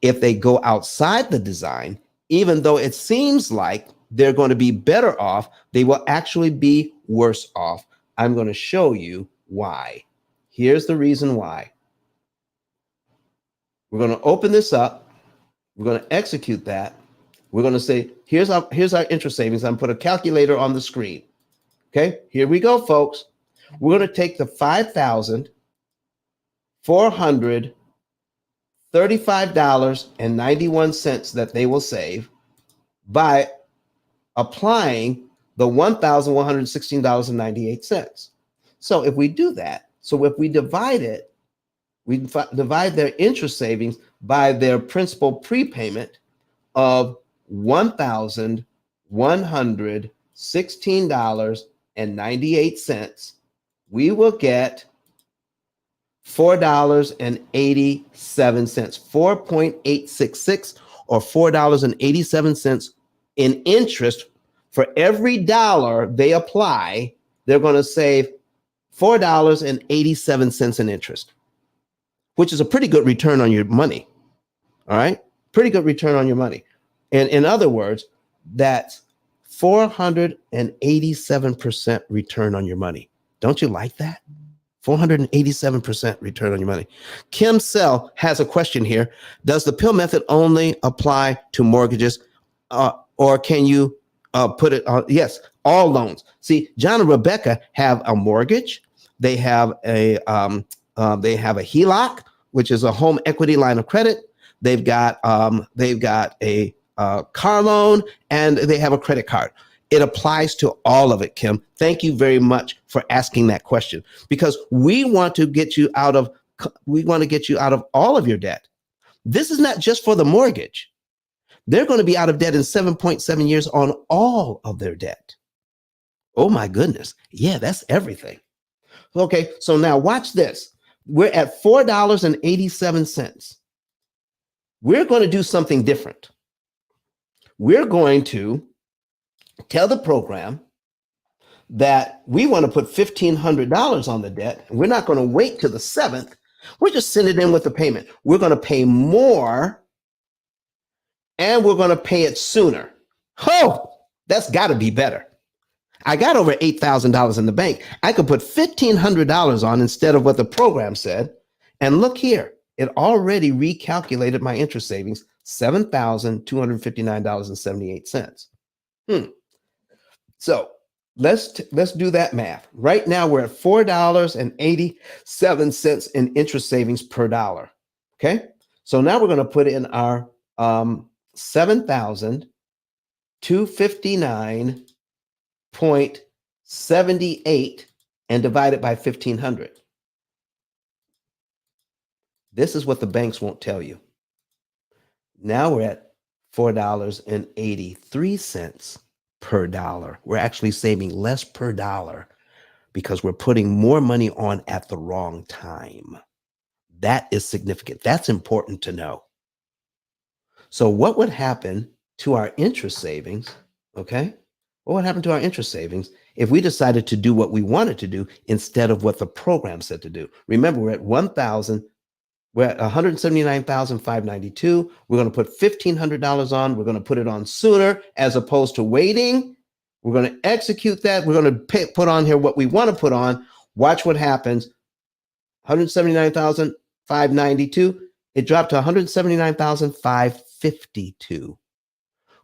S1: If they go outside the design, even though it seems like they're going to be better off, they will actually be worse off. I'm going to show you why. Here's the reason why. We're going to open this up. We're going to execute that. We're going to say, here's our interest savings. I'm going to put a calculator on the screen. Okay, here we go, folks. We're going to take the $5,435.91 that they will save by applying the $1,116.98. So if we do that, so if we divide it, we divide their interest savings by their principal prepayment of $1,116.98, we will get $4.87, 4.866 or $4.87 in interest. For every dollar they apply, they're going to save $4.87 in interest, which is a pretty good return on your money. All right. Pretty good return on your money. And in other words, that's 487% return on your money. Don't you like that? 487% return on your money. Kim Sell has a question here. Does the P.I.L.L method only apply to mortgages, or can you put it on? Yes, all loans. See, John and Rebecca have a mortgage. They have a HELOC, which is a home equity line of credit. They've got a car loan, and they have a credit card. It applies to all of it, Kim. Thank you very much for asking that question, because we want to get you out of all of your debt. This is not just for the mortgage. They're going to be out of debt in 7.7 years on all of their debt. Oh my goodness. Yeah, that's everything. Okay, so now watch this. We're at $4.87. We're going to do something different. We're going to tell the program that we want to put $1,500 on the debt. We're not going to wait till the 7th. We're just sending it in with the payment. We're going to pay more, and we're going to pay it sooner. Oh, that's got to be better. I got over $8,000 in the bank. I could put $1,500 on instead of what the program said. And look here, it already recalculated my interest savings, $7,259.78. So let's do that math. Right now we're at $4.87 in interest savings per dollar. Okay, so now we're going to put in our $7,259.78 and divide it by 1,500. This is what the banks won't tell you. Now we're at $4.83 per dollar. We're actually saving less per dollar because we're putting more money on at the wrong time. That is significant. That's important to know. So what would happen to our interest savings? Okay. What would happen to our interest savings if we decided to do what we wanted to do instead of what the program said to do? Remember, we're at $179,592. We're going to put $1,500 on. We're going to put it on sooner as opposed to waiting. We're going to execute that. We're going to put on here what we want to put on. Watch what happens. $179,592. It dropped to $179,552.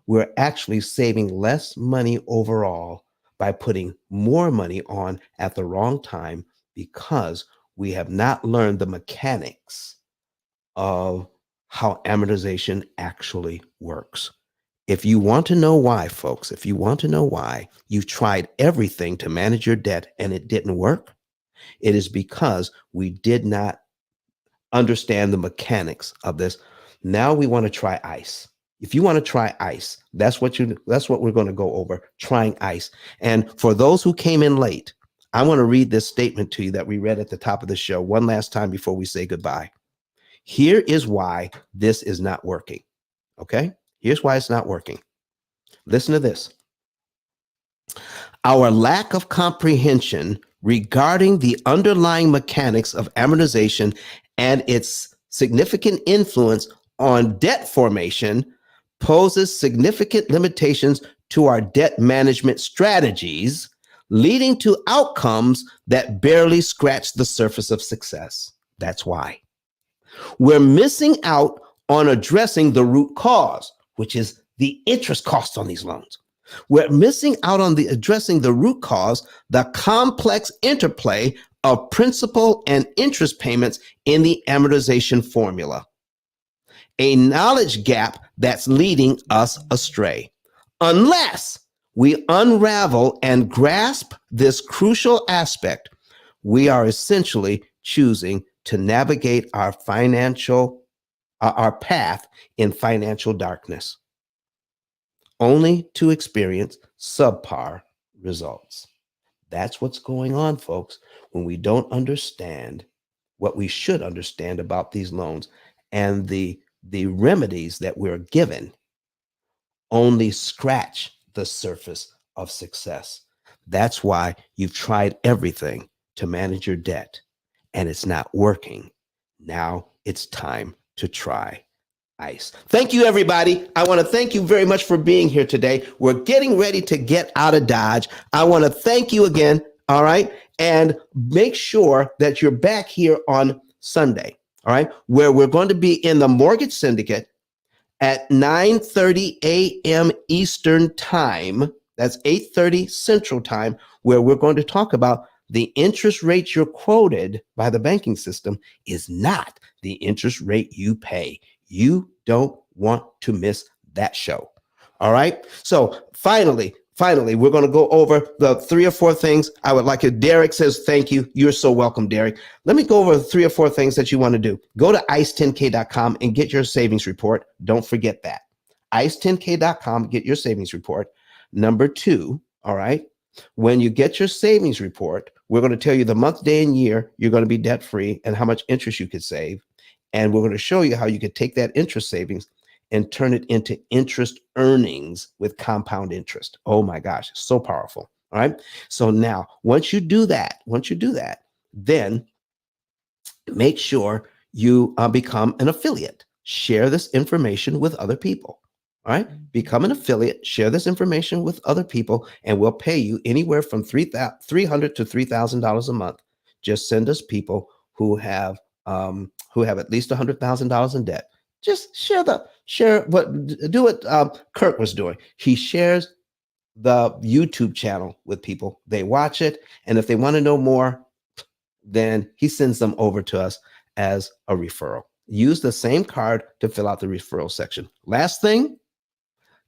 S1: We're actually saving less money overall by putting more money on at the wrong time because we have not learned the mechanics of how amortization actually works. If you want to know why, folks, if you want to know why you've tried everything to manage your debt and it didn't work, it is because we did not understand the mechanics of this. Now we want to try ICE. If you want to try ICE, that's what we're going to go over, trying ICE. And for those who came in late, I want to read this statement to you that we read at the top of the show one last time before we say goodbye. Here is why this is not working. Okay? Here's why it's not working. Listen to this. Our lack of comprehension regarding the underlying mechanics of amortization and its significant influence on debt formation poses significant limitations to our debt management strategies, leading to outcomes that barely scratch the surface of success. That's why. We're missing out on addressing the root cause, which is the interest costs on these loans. We're missing out on addressing the root cause, the complex interplay of principal and interest payments in the amortization formula. A knowledge gap that's leading us astray. Unless we unravel and grasp this crucial aspect, we are essentially choosing to navigate our path in financial darkness, only to experience subpar results. That's what's going on, folks, when we don't understand what we should understand about these loans, and the remedies that we're given only scratch the surface of success. That's why you've tried everything to manage your debt and it's not working. Now it's time to try ICE. Thank you, everybody. I want to thank you very much for being here today. We're getting ready to get out of Dodge. I want to thank you again. All right. And make sure that you're back here on Sunday. All right. Where we're going to be in the mortgage syndicate at 9:30 a.m. Eastern time. That's 8:30 Central time, where we're going to talk about the interest rate you're quoted by the banking system is not the interest rate you pay. You don't want to miss that show. All right. So finally, we're going to go over the 3 or 4 things I would like. Derek says, thank you. You're so welcome, Derek. Let me go over the 3 or 4 things that you want to do. Go to ice10k.com and get your savings report. Don't forget that. ice10k.com, get your savings report. Number 2, all right, when you get your savings report, we're going to tell you the month, day, and year you're going to be debt free and how much interest you could save. And we're going to show you how you could take that interest savings and turn it into interest earnings with compound interest. Oh my gosh, so powerful. All right. So now, once you do that, then make sure you become an affiliate. Share this information with other people. All right. Become an affiliate, share this information with other people, and we'll pay you anywhere from $300 to $3,000 a month. Just send us people who have at least $100,000 in debt. Just do what Kirk was doing. He shares the YouTube channel with people. They watch it, and if they want to know more, then he sends them over to us as a referral. Use the same card to fill out the referral section. Last thing,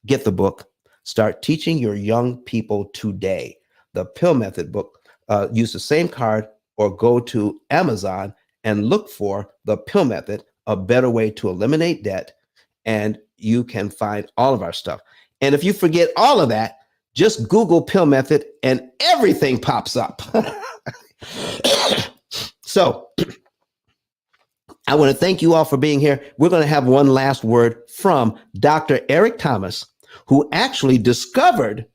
S1: get the book. Start teaching your young people today. The P.I.L.L Method book. Use the same card or go to Amazon and look for the P.I.L.L Method, a better way to eliminate debt, and you can find all of our stuff. And if you forget all of that, just Google P.I.L.L Method and everything pops up. So I want to thank you all for being here. We're going to have one last word from Dr. Eric Thomas, who actually discovered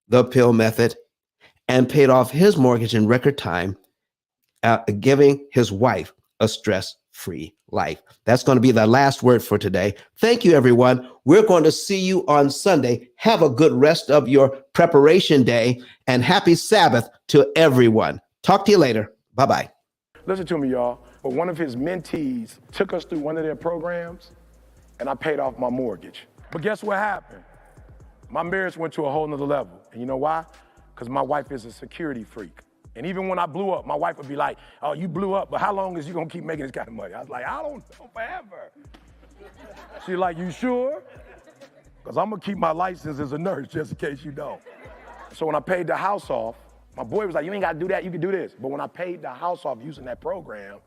S1: the P.I.L.L Method and paid off his mortgage in record time, giving his wife a stress-free life. That's going to be the last word for today. Thank you, everyone. We're going to see you on Sunday. Have a good rest of your preparation day, and happy Sabbath to everyone. Talk to you later. Bye-bye.
S4: Listen to me, y'all. But one of his mentees took us through one of their programs, and I paid off my mortgage. But guess what happened? My marriage went to a whole nother level. And you know why? Because my wife is a security freak. And even when I blew up, my wife would be like, oh, you blew up, but how long is you gonna keep making this kind of money? I was like, I don't know, forever. She's like, you sure? because I'm gonna keep my license as a nurse just in case you don't. So when I paid the house off, my boy was like, you ain't gotta do that, you can do this. But when I paid the house off using that program,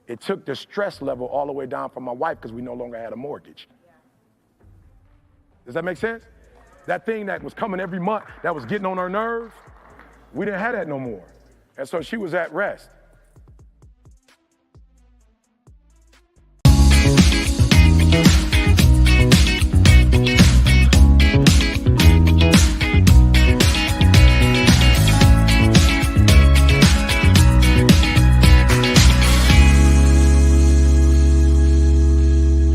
S4: it took the stress level all the way down for my wife because we no longer had a mortgage. Does that make sense? That thing that was coming every month, that was getting on her nerves, we didn't have that no more. And so she was at rest.